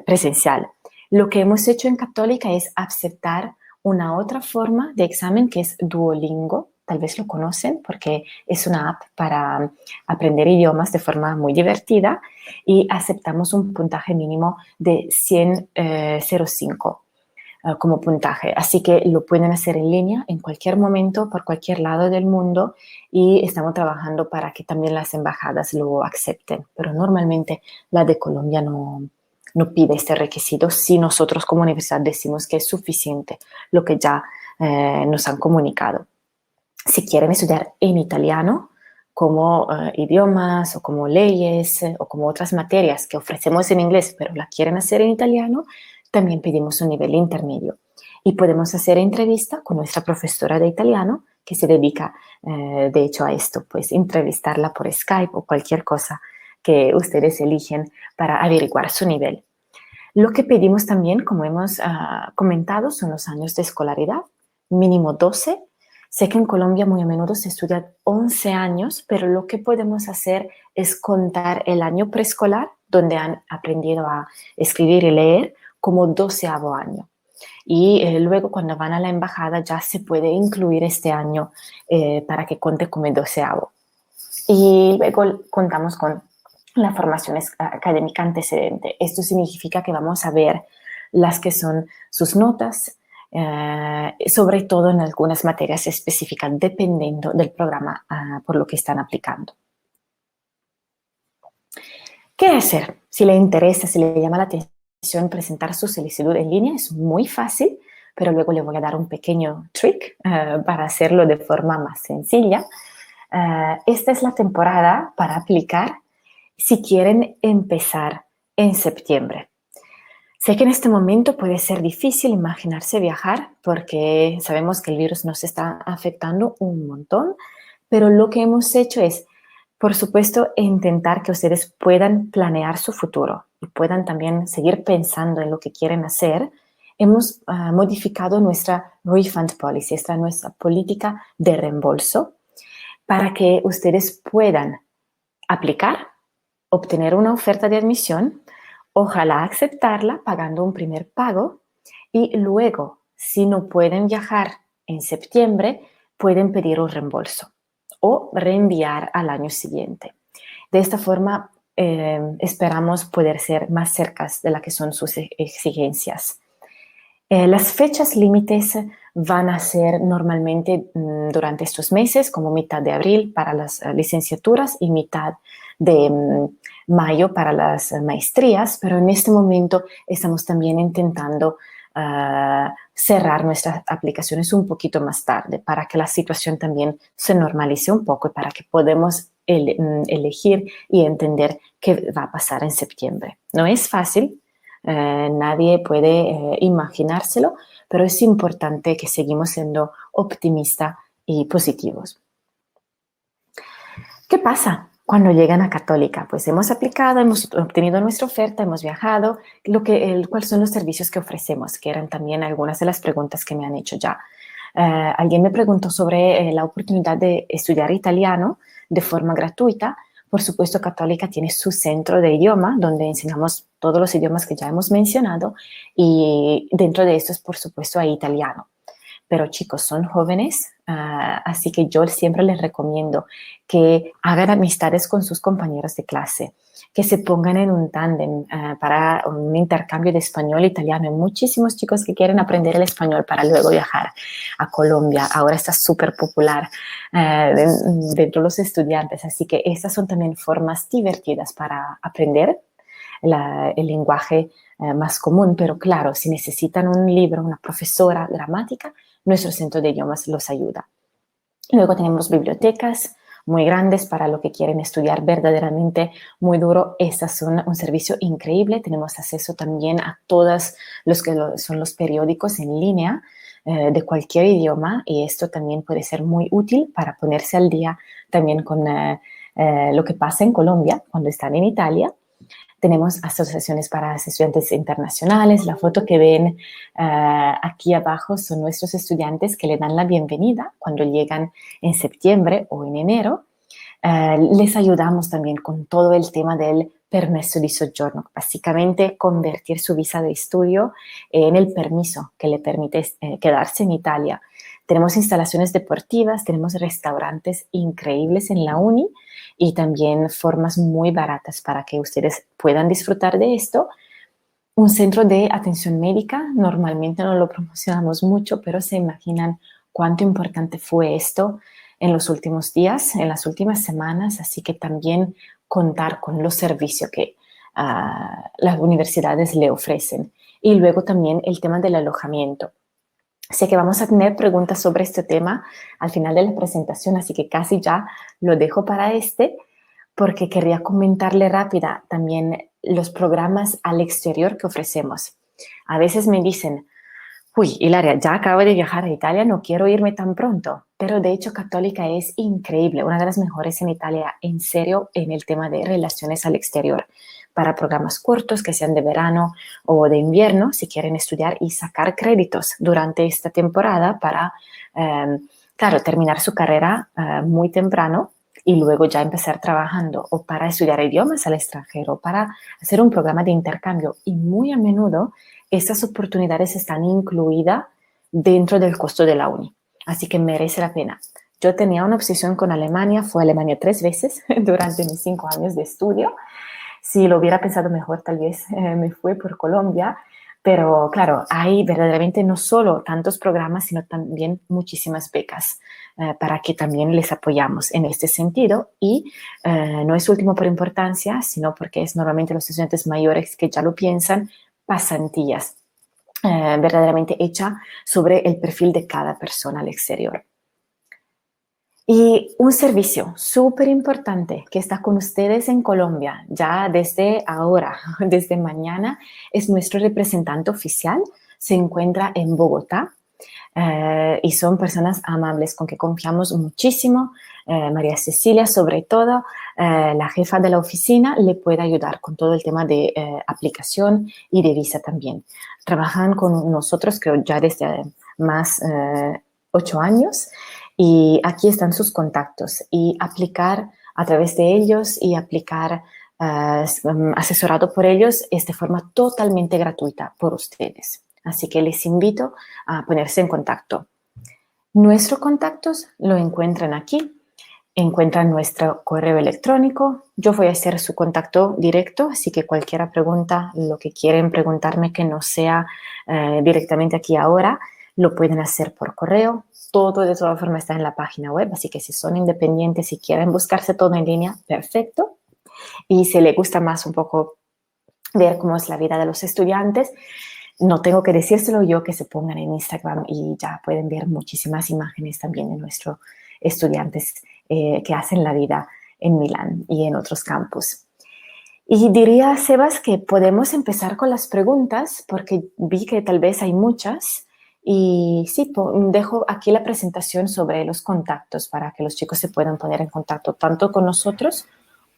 presencial. Lo que hemos hecho en Católica es aceptar una otra forma de examen que es Duolingo. Tal vez lo conocen porque es una app para aprender idiomas de forma muy divertida y aceptamos un puntaje mínimo de 100,05 como puntaje. Así que lo pueden hacer en línea en cualquier momento, por cualquier lado del mundo y estamos trabajando para que también las embajadas lo acepten. Pero normalmente la de Colombia no pide este requisito si nosotros como universidad decimos que es suficiente lo que ya nos han comunicado. Si quieren estudiar en italiano, como idiomas o como leyes o como otras materias que ofrecemos en inglés, pero la quieren hacer en italiano, también pedimos un nivel intermedio. Y podemos hacer entrevista con nuestra profesora de italiano, que se dedica, de hecho, a esto, pues entrevistarla por Skype o cualquier cosa que ustedes eligen para averiguar su nivel. Lo que pedimos también, como hemos comentado, son los años de escolaridad, mínimo 12. Sé que en Colombia muy a menudo se estudia 11 años, pero lo que podemos hacer es contar el año preescolar, donde han aprendido a escribir y leer, como 12º año. Y luego cuando van a la embajada ya se puede incluir este año para que cuente como 12º. Y luego contamos con la formación académica antecedente. Esto significa que vamos a ver las que son sus notas, sobre todo en algunas materias específicas, dependiendo del programa por lo que están aplicando. ¿Qué hacer? Si le interesa, si le llama la atención presentar su solicitud en línea, es muy fácil, pero luego le voy a dar un pequeño trick para hacerlo de forma más sencilla. Esta es la temporada para aplicar si quieren empezar en septiembre. Sé que en este momento puede ser difícil imaginarse viajar porque sabemos que el virus nos está afectando un montón, pero lo que hemos hecho es, por supuesto, intentar que ustedes puedan planear su futuro y puedan también seguir pensando en lo que quieren hacer. Hemos modificado nuestra refund policy, nuestra política de reembolso, para que ustedes puedan aplicar, obtener una oferta de admisión, ojalá aceptarla pagando un primer pago y luego, si no pueden viajar en septiembre, pueden pedir un reembolso o reenviar al año siguiente. De esta forma, esperamos poder ser más cercas de las que son sus exigencias. Las fechas límites van a ser normalmente durante estos meses, como mitad de abril para las licenciaturas y mitad de mayo para las maestrías, pero en este momento estamos también intentando cerrar nuestras aplicaciones un poquito más tarde para que la situación también se normalice un poco y para que podamos elegir y entender qué va a pasar en septiembre. No es fácil, nadie puede imaginárselo, pero es importante que seguimos siendo optimistas y positivos. ¿Qué pasa cuando llegan a Católica? Pues hemos aplicado, hemos obtenido nuestra oferta, hemos viajado, cuáles son los servicios que ofrecemos, que eran también algunas de las preguntas que me han hecho ya. Alguien me preguntó sobre la oportunidad de estudiar italiano de forma gratuita. Por supuesto, Católica tiene su centro de idioma, donde enseñamos todos los idiomas que ya hemos mencionado, y dentro de esto, por supuesto, hay italiano. Pero chicos, son jóvenes, así que yo siempre les recomiendo que hagan amistades con sus compañeros de clase, que se pongan en un tándem para un intercambio de español e italiano. Hay muchísimos chicos que quieren aprender el español para luego viajar a Colombia. Ahora está súper popular dentro de los estudiantes, así que estas son también formas divertidas para aprender el lenguaje más común, pero claro, si necesitan un libro, una profesora, gramática, nuestro centro de idiomas los ayuda. Luego tenemos bibliotecas muy grandes para los que quieren estudiar verdaderamente muy duro. Estas son un servicio increíble. Tenemos acceso también a todos los que son los periódicos en línea de cualquier idioma, y esto también puede ser muy útil para ponerse al día también con lo que pasa en Colombia cuando están en Italia. Tenemos asociaciones para estudiantes internacionales. La foto que ven aquí abajo son nuestros estudiantes que le dan la bienvenida cuando llegan en septiembre o en enero. Les ayudamos también con todo el tema del permesso di soggiorno, básicamente convertir su visa de estudio en el permiso que le permite quedarse en Italia. Tenemos instalaciones deportivas, tenemos restaurantes increíbles en la uni y también formas muy baratas para que ustedes puedan disfrutar de esto. Un centro de atención médica, normalmente no lo promocionamos mucho, pero se imaginan cuánto importante fue esto en los últimos días, en las últimas semanas, así que también contar con los servicios que las universidades le ofrecen. Y luego también el tema del alojamiento. Sé que vamos a tener preguntas sobre este tema al final de la presentación, así que casi ya lo dejo para porque quería comentarle rápida también los programas al exterior que ofrecemos. A veces me dicen, uy, Hilaria, ya acabo de viajar a Italia, no quiero irme tan pronto. Pero de hecho, Católica es increíble, una de las mejores en Italia, en serio, en el tema de relaciones al exterior. Para programas cortos que sean de verano o de invierno, si quieren estudiar y sacar créditos durante esta temporada para, claro, terminar su carrera muy temprano y luego ya empezar trabajando, o para estudiar idiomas al extranjero, para hacer un programa de intercambio. Y muy a menudo estas oportunidades están incluidas dentro del costo de la uni. Así que merece la pena. Yo tenía una obsesión con Alemania, fui a Alemania 3 veces durante mis 5 años de estudio. Si lo hubiera pensado mejor, tal vez me fui por Colombia. Pero claro, hay verdaderamente no solo tantos programas, sino también muchísimas becas para que también les apoyamos en este sentido. Y no es último por importancia, sino porque es normalmente los estudiantes mayores que ya lo piensan, pasantías verdaderamente hecha sobre el perfil de cada persona al exterior. Y un servicio súper importante que está con ustedes en Colombia ya desde ahora, desde mañana, es nuestro representante oficial. Se encuentra en Bogotá y son personas amables con que confiamos muchísimo. María Cecilia, sobre todo, la jefa de la oficina, le puede ayudar con todo el tema de aplicación y de visa también. Trabajan con nosotros, creo, ya desde más 8 años. Y aquí están sus contactos y aplicar a través de ellos y aplicar asesorado por ellos es de forma totalmente gratuita por ustedes. Así que les invito a ponerse en contacto. Nuestros contactos lo encuentran aquí. Encuentran nuestro correo electrónico. Yo voy a hacer su contacto directo, así que cualquier pregunta, lo que quieren preguntarme que no sea directamente aquí ahora, lo pueden hacer por correo. Todo de todas formas está en la página web, así que si son independientes y quieren buscarse todo en línea, perfecto. Y si les gusta más un poco ver cómo es la vida de los estudiantes, no tengo que decírselo yo, que se pongan en Instagram y ya pueden ver muchísimas imágenes también de nuestros estudiantes que hacen la vida en Milán y en otros campus. Y diría, Sebas, que podemos empezar con las preguntas porque vi que tal vez hay muchas. Y sí, dejo aquí la presentación sobre los contactos para que los chicos se puedan poner en contacto tanto con nosotros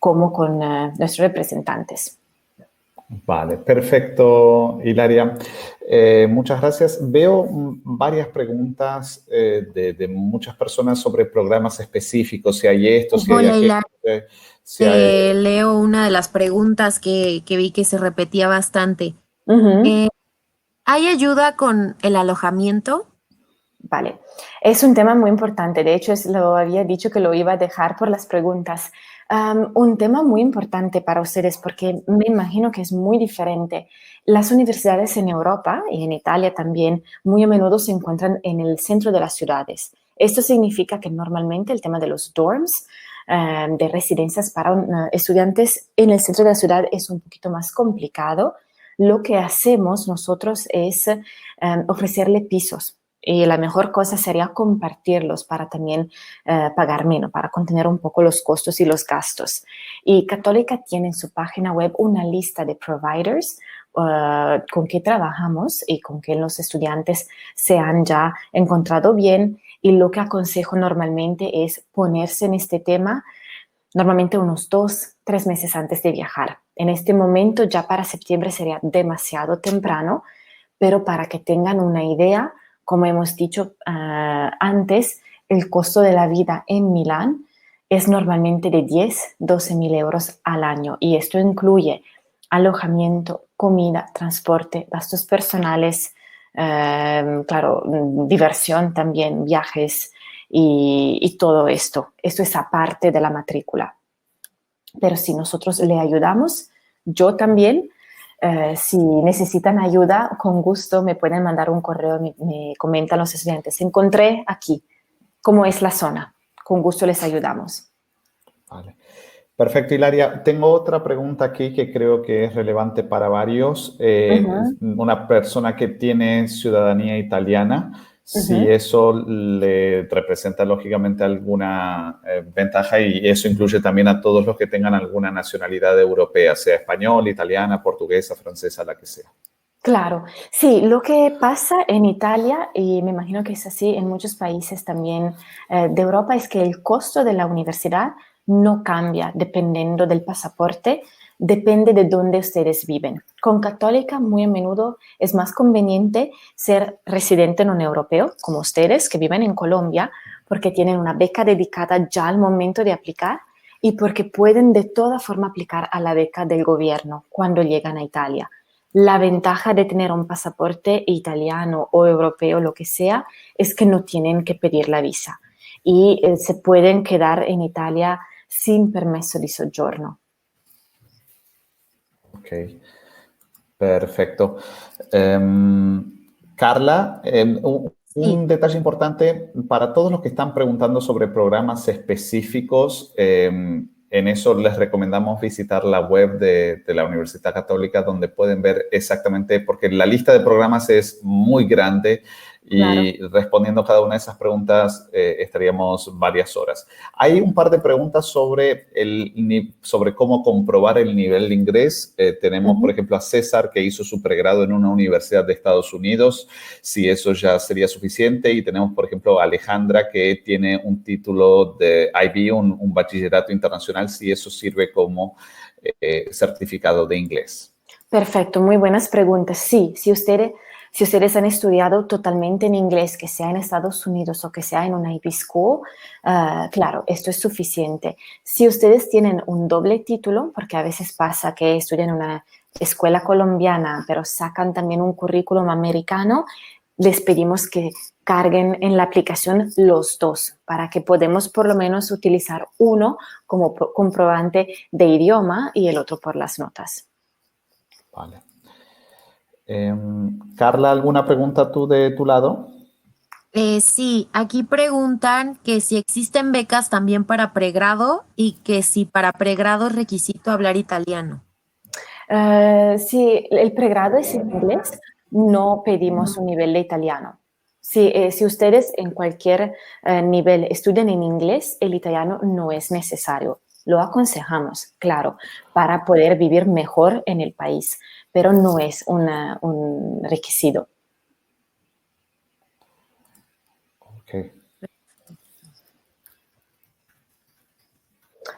como con nuestros representantes. Vale, perfecto, Hilaria. Muchas gracias. Veo varias preguntas de muchas personas sobre programas específicos, si hay esto, si hay Hola, aquello. Hilaria. Si hay... Leo una de las preguntas que vi que se repetía bastante. ¿Hay ayuda con el alojamiento? Vale, es un tema muy importante. De hecho, lo había dicho que lo iba a dejar por las preguntas. Un tema muy importante para ustedes porque me imagino que es muy diferente. Las universidades en Europa y en Italia también muy a menudo se encuentran en el centro de las ciudades. Esto significa que normalmente el tema de los dorms, de residencias para estudiantes en el centro de la ciudad es un poquito más complicado. Lo que hacemos nosotros es ofrecerle pisos. Y la mejor cosa sería compartirlos para también pagar menos, para contener un poco los costos y los gastos. Y Católica tiene en su página web una lista de providers con que trabajamos y con que los estudiantes se han ya encontrado bien. Y lo que aconsejo normalmente es ponerse en este tema normalmente unos 2-3 meses antes de viajar. En este momento ya para septiembre sería demasiado temprano, pero para que tengan una idea, como hemos dicho antes, el costo de la vida en Milán es normalmente de 10-12 mil euros al año y esto incluye alojamiento, comida, transporte, gastos personales, claro, diversión también, viajes y todo esto. Esto es aparte de la matrícula. Pero si nosotros le ayudamos, yo también, si necesitan ayuda, con gusto me pueden mandar un correo, me comentan los estudiantes. Encontré aquí cómo es la zona. Con gusto les ayudamos. Vale. Perfecto, Hilaria. Tengo otra pregunta aquí que creo que es relevante para varios. Una persona que tiene ciudadanía italiana, si eso le representa lógicamente alguna ventaja y eso incluye también a todos los que tengan alguna nacionalidad europea, sea español, italiana, portuguesa, francesa, la que sea. Claro, sí, lo que pasa en Italia, y me imagino que es así en muchos países también de Europa, es que el costo de la universidad no cambia dependiendo del pasaporte, depende de dónde ustedes viven. Con Católica muy a menudo es más conveniente ser residente no europeo, como ustedes que viven en Colombia, porque tienen una beca dedicada ya al momento de aplicar y porque pueden de toda forma aplicar a la beca del gobierno cuando llegan a Italia. La ventaja de tener un pasaporte italiano o europeo, lo que sea, es que no tienen que pedir la visa y se pueden quedar en Italia sin permeso di soggiorno. Ok, perfecto. Carla, un detalle importante para todos los que están preguntando sobre programas específicos, en eso les recomendamos visitar la web de la Universidad Católica donde pueden ver exactamente, porque la lista de programas es muy grande y respondiendo cada una de esas preguntas estaríamos varias horas. Hay un par de preguntas sobre cómo comprobar el nivel de inglés. Tenemos, por ejemplo, a César, que hizo su pregrado en una universidad de Estados Unidos, si eso ya sería suficiente. Y tenemos, por ejemplo, a Alejandra, que tiene un título de IB, un bachillerato internacional, si eso sirve como certificado de inglés. Perfecto, muy buenas preguntas. Sí, si ustedes han estudiado totalmente en inglés, que sea en Estados Unidos o que sea en una IB School, claro, esto es suficiente. Si ustedes tienen un doble título, porque a veces pasa que estudian en una escuela colombiana, pero sacan también un currículum americano, les pedimos que carguen en la aplicación los dos para que podamos por lo menos utilizar uno como comprobante de idioma y el otro por las notas. Vale. Carla, ¿alguna pregunta tú de tu lado? Sí, aquí preguntan que si existen becas también para pregrado y que si para pregrado es requisito hablar italiano. Si el pregrado es en inglés, no pedimos un nivel de italiano. Si ustedes en cualquier nivel estudian en inglés, el italiano no es necesario. lo aconsejamos, claro, para poder vivir mejor en el país, pero no es un requisito. Okay.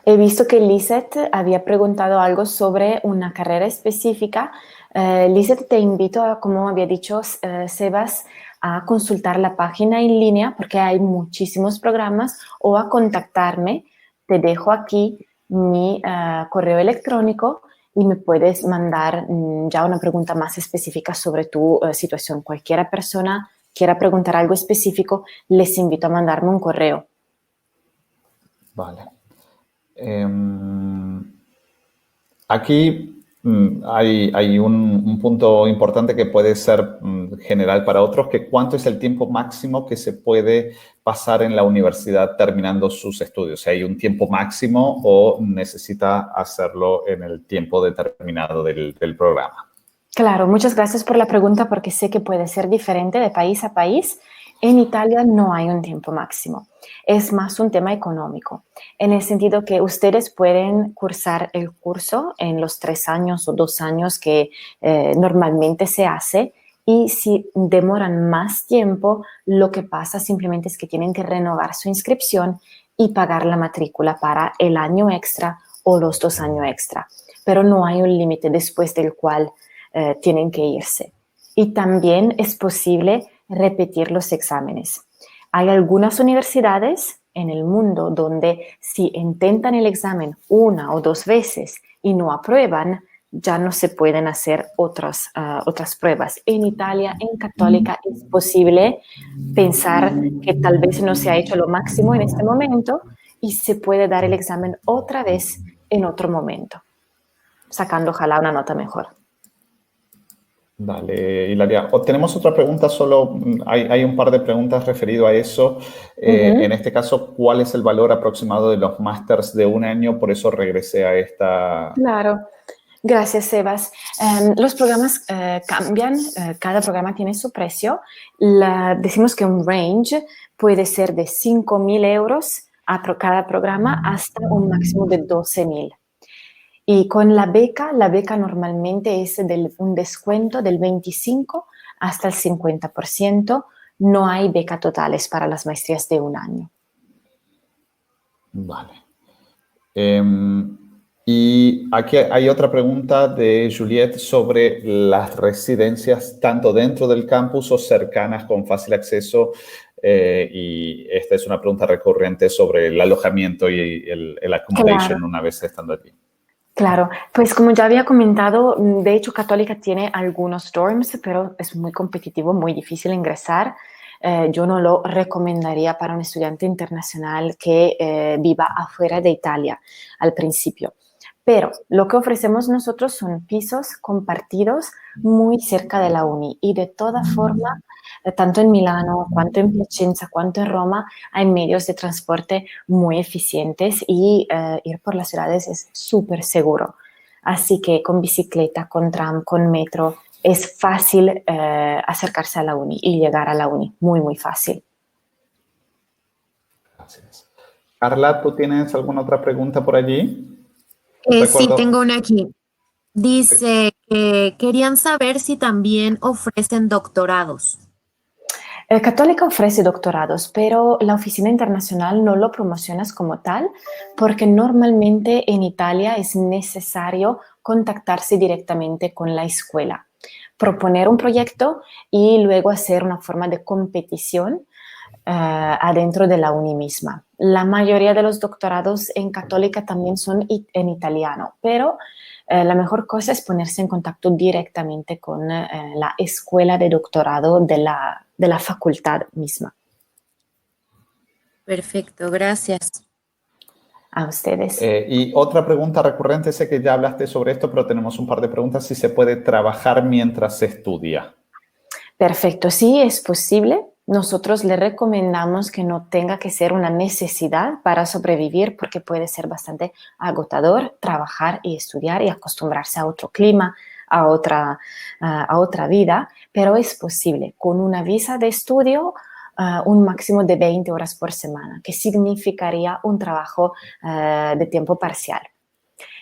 He visto que Lizeth había preguntado algo sobre una carrera específica. Lizeth, te invito, como había dicho Sebas, a consultar la página en línea porque hay muchísimos programas o a contactarme. Te dejo aquí mi correo electrónico y me puedes mandar ya una pregunta más específica sobre tu situación. Cualquiera persona quiera preguntar algo específico, les invito a mandarme un correo. Vale. Aquí hay un punto importante que puede ser general para otros, que cuánto es el tiempo máximo que se puede pasar en la universidad terminando sus estudios. ¿Hay un tiempo máximo o necesita hacerlo en el tiempo determinado del programa? Claro, muchas gracias por la pregunta porque sé que puede ser diferente de país a país. En Italia no hay un tiempo máximo, es más un tema económico, en el sentido que ustedes pueden cursar el curso en los 3 años o 2 años que normalmente se hace, y si demoran más tiempo, lo que pasa simplemente es que tienen que renovar su inscripción y pagar la matrícula para el año extra o los 2 años extra, pero no hay un límite después del cual tienen que irse. Y también es posible repetir los exámenes. Hay algunas universidades en el mundo donde si intentan el examen 1 o 2 veces y no aprueban, ya no se pueden hacer otras pruebas. En Italia, en Católica, es posible pensar que tal vez no se ha hecho lo máximo en este momento y se puede dar el examen otra vez en otro momento, sacando ojalá una nota mejor. Vale, Hilaria. Tenemos otra pregunta, solo hay un par de preguntas referido a eso. En este caso, ¿cuál es el valor aproximado de los másters de un año? Por eso regresé a esta... Claro, gracias, Sebas. Los programas cambian, cada programa tiene su precio. Decimos que un range puede ser de 5.000 euros a cada programa hasta un máximo de 12.000. Y con la beca normalmente es un descuento del 25 hasta el 50%. No hay beca totales para las maestrías de un año. Vale. Y aquí hay otra pregunta de Juliette sobre las residencias tanto dentro del campus o cercanas con fácil acceso. Y esta es una pregunta recurrente sobre el alojamiento y el accommodation una vez estando allí. Claro, pues como ya había comentado, de hecho Católica tiene algunos dorms, pero es muy competitivo, muy difícil ingresar. Yo no lo recomendaría para un estudiante internacional que viva afuera de Italia al principio. Pero lo que ofrecemos nosotros son pisos compartidos muy cerca de la uni, y de toda forma, tanto en Milano, cuanto en Piacenza, cuanto en Roma, hay medios de transporte muy eficientes y ir por las ciudades es súper seguro. Así que con bicicleta, con tram, con metro, es fácil acercarse a la uni y llegar a la uni, muy, muy fácil. Gracias. Carla, ¿tú tienes alguna otra pregunta por allí? Sí, tengo una aquí. Dice que querían saber si también ofrecen doctorados. Católica ofrece doctorados, pero la oficina internacional no lo promocionas como tal porque normalmente en Italia es necesario contactarse directamente con la escuela, proponer un proyecto y luego hacer una forma de competición adentro de la uni misma. La mayoría de los doctorados en Católica también son en italiano, pero la mejor cosa es ponerse en contacto directamente con la escuela de doctorado de la facultad misma. Perfecto, gracias. A ustedes. Y otra pregunta recurrente, sé que ya hablaste sobre esto, pero tenemos un par de preguntas, si se puede trabajar mientras se estudia. Perfecto, sí, es posible. Nosotros le recomendamos que no tenga que ser una necesidad para sobrevivir, porque puede ser bastante agotador trabajar y estudiar y acostumbrarse a otro clima, a otra vida, pero es posible. Con una visa de estudio un máximo de 20 horas por semana, que significaría un trabajo de tiempo parcial.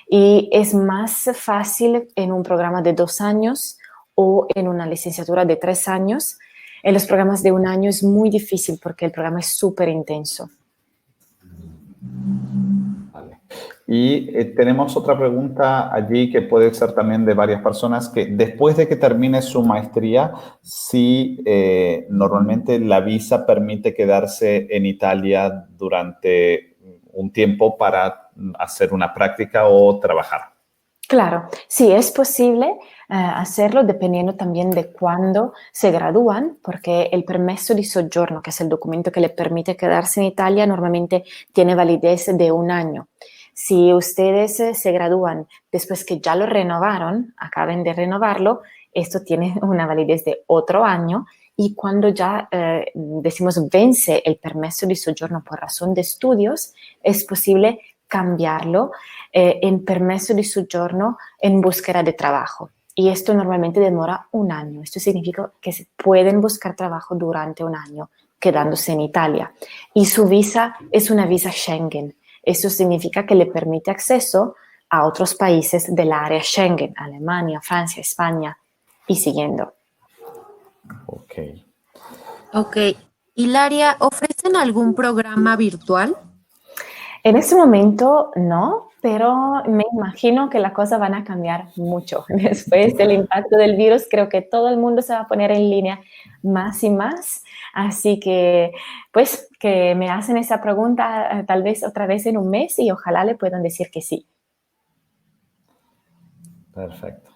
Y es más fácil en un programa de 2 años o en una licenciatura de 3 años. En los programas de 1 año es muy difícil porque el programa es súper intenso. Vale. Y tenemos otra pregunta allí que puede ser también de varias personas, que después de que termine su maestría, si normalmente la visa permite quedarse en Italia durante un tiempo para hacer una práctica o trabajar. Claro, sí, es posible hacerlo dependiendo también de cuándo se gradúan, porque el permesso di soggiorno, que es el documento que le permite quedarse en Italia, normalmente tiene validez de 1 año. Si ustedes se gradúan después que ya lo renovaron, acaben de renovarlo, esto tiene una validez de otro año. Y cuando ya decimos vence el permesso di soggiorno por razón de estudios, es posible cambiarlo en permesso di soggiorno en búsqueda de trabajo. Y esto normalmente demora 1 año. Esto significa que se pueden buscar trabajo durante 1 año quedándose en Italia. Y su visa es una visa Schengen. Eso significa que le permite acceso a otros países del área Schengen, Alemania, Francia, España y siguiendo. Ok. Ok. Hilaria, ¿ofrecen algún programa virtual? En este momento no, pero me imagino que las cosas van a cambiar mucho. Después del impacto del virus, creo que todo el mundo se va a poner en línea más y más. Así que, pues, que me hacen esa pregunta tal vez otra vez en un mes y ojalá le puedan decir que sí. Perfecto.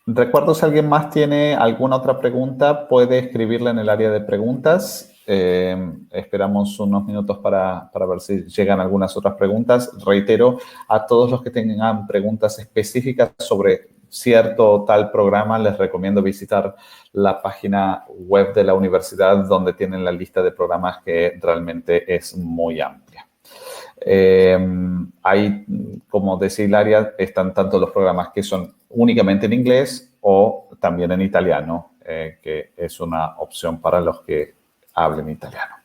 Recuerdo, si alguien más tiene alguna otra pregunta, puede escribirla en el área de preguntas. Esperamos unos minutos para ver si llegan algunas otras preguntas. Reitero, a todos los que tengan preguntas específicas sobre cierto o tal programa, les recomiendo visitar la página web de la universidad, donde tienen la lista de programas, que realmente es muy amplia. Ahí, como decía Hilaria, están tanto los programas que son únicamente en inglés o también en italiano, que es una opción para los que hablen italiano.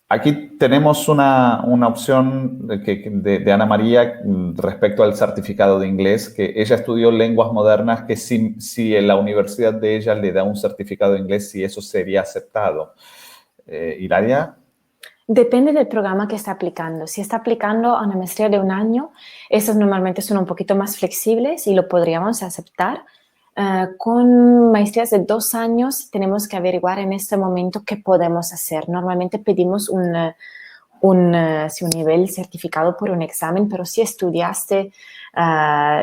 Aquí tenemos una opción de Ana María respecto al certificado de inglés, que ella estudió lenguas modernas, que si en la universidad de ella le da un certificado de inglés, si eso sería aceptado. Hilaria. Depende del programa que está aplicando. Si está aplicando a una maestría de 1 año, esos normalmente son un poquito más flexibles y lo podríamos aceptar. Con maestrías de 2 años tenemos que averiguar en este momento qué podemos hacer. Normalmente pedimos un nivel certificado por un examen, pero si estudiaste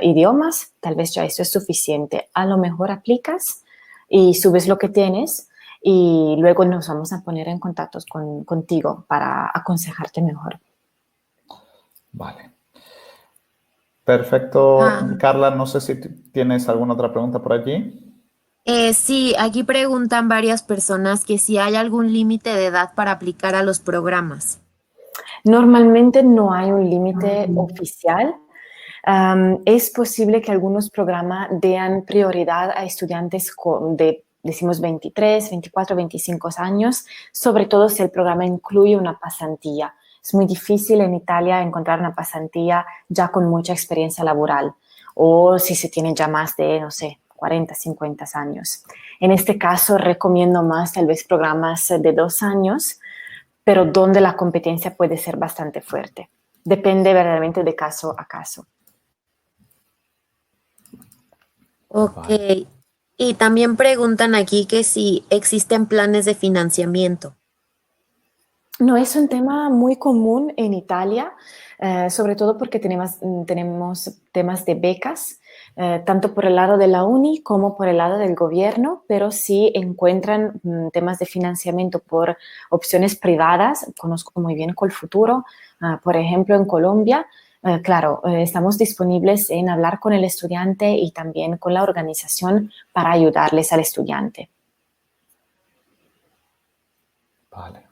idiomas, tal vez ya eso es suficiente. A lo mejor aplicas y subes lo que tienes y luego nos vamos a poner en contacto contigo para aconsejarte mejor. Vale. Perfecto. Carla, no sé si tienes alguna otra pregunta por allí. Sí, aquí preguntan varias personas que si hay algún límite de edad para aplicar a los programas. Normalmente no hay un límite oficial. Es posible que algunos programas den prioridad a estudiantes de, decimos, 23, 24, 25 años, sobre todo si el programa incluye una pasantía. Es muy difícil en Italia encontrar una pasantía ya con mucha experiencia laboral, o si se tiene ya más de, no sé, 40, 50 años. En este caso, recomiendo más tal vez programas de 2 años, pero donde la competencia puede ser bastante fuerte. Depende verdaderamente de caso a caso. Ok. Y también preguntan aquí que si existen planes de financiamiento. No es un tema muy común en Italia, sobre todo porque tenemos temas de becas, tanto por el lado de la uni como por el lado del gobierno, pero sí encuentran temas de financiamiento por opciones privadas. Conozco muy bien Colfuturo, por ejemplo, en Colombia. Claro, estamos disponibles en hablar con el estudiante y también con la organización para ayudarles al estudiante. Vale.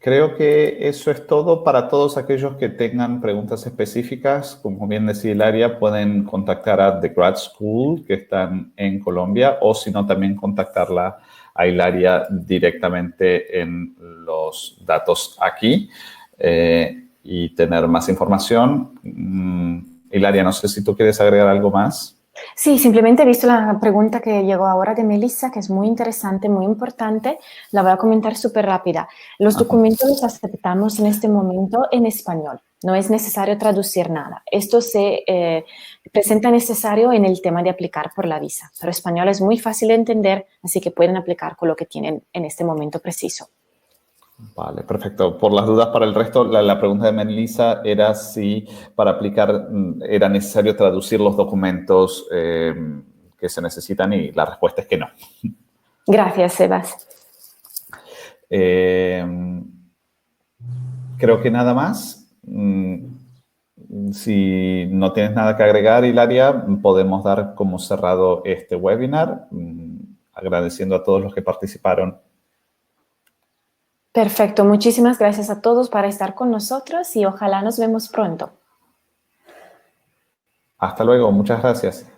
Creo que eso es todo. Para todos aquellos que tengan preguntas específicas, como bien decía Hilaria, pueden contactar a The Grad School, que están en Colombia, o si no, también contactarla a Hilaria directamente en los datos aquí y tener más información. Hilaria, no sé si tú quieres agregar algo más. Sí, simplemente he visto la pregunta que llegó ahora de Melissa, que es muy interesante, muy importante. La voy a comentar súper rápida. Los documentos los aceptamos en este momento en español. No es necesario traducir nada. Esto se presenta necesario en el tema de aplicar por la visa. Pero español es muy fácil de entender, así que pueden aplicar con lo que tienen en este momento preciso. Vale, perfecto. Por las dudas para el resto, la pregunta de Melissa era si para aplicar era necesario traducir los documentos que se necesitan y la respuesta es que no. Gracias, Sebas. Creo que nada más. Si no tienes nada que agregar, Hilaria, podemos dar como cerrado este webinar, agradeciendo a todos los que participaron. Perfecto, muchísimas gracias a todos por estar con nosotros y ojalá nos vemos pronto. Hasta luego, muchas gracias.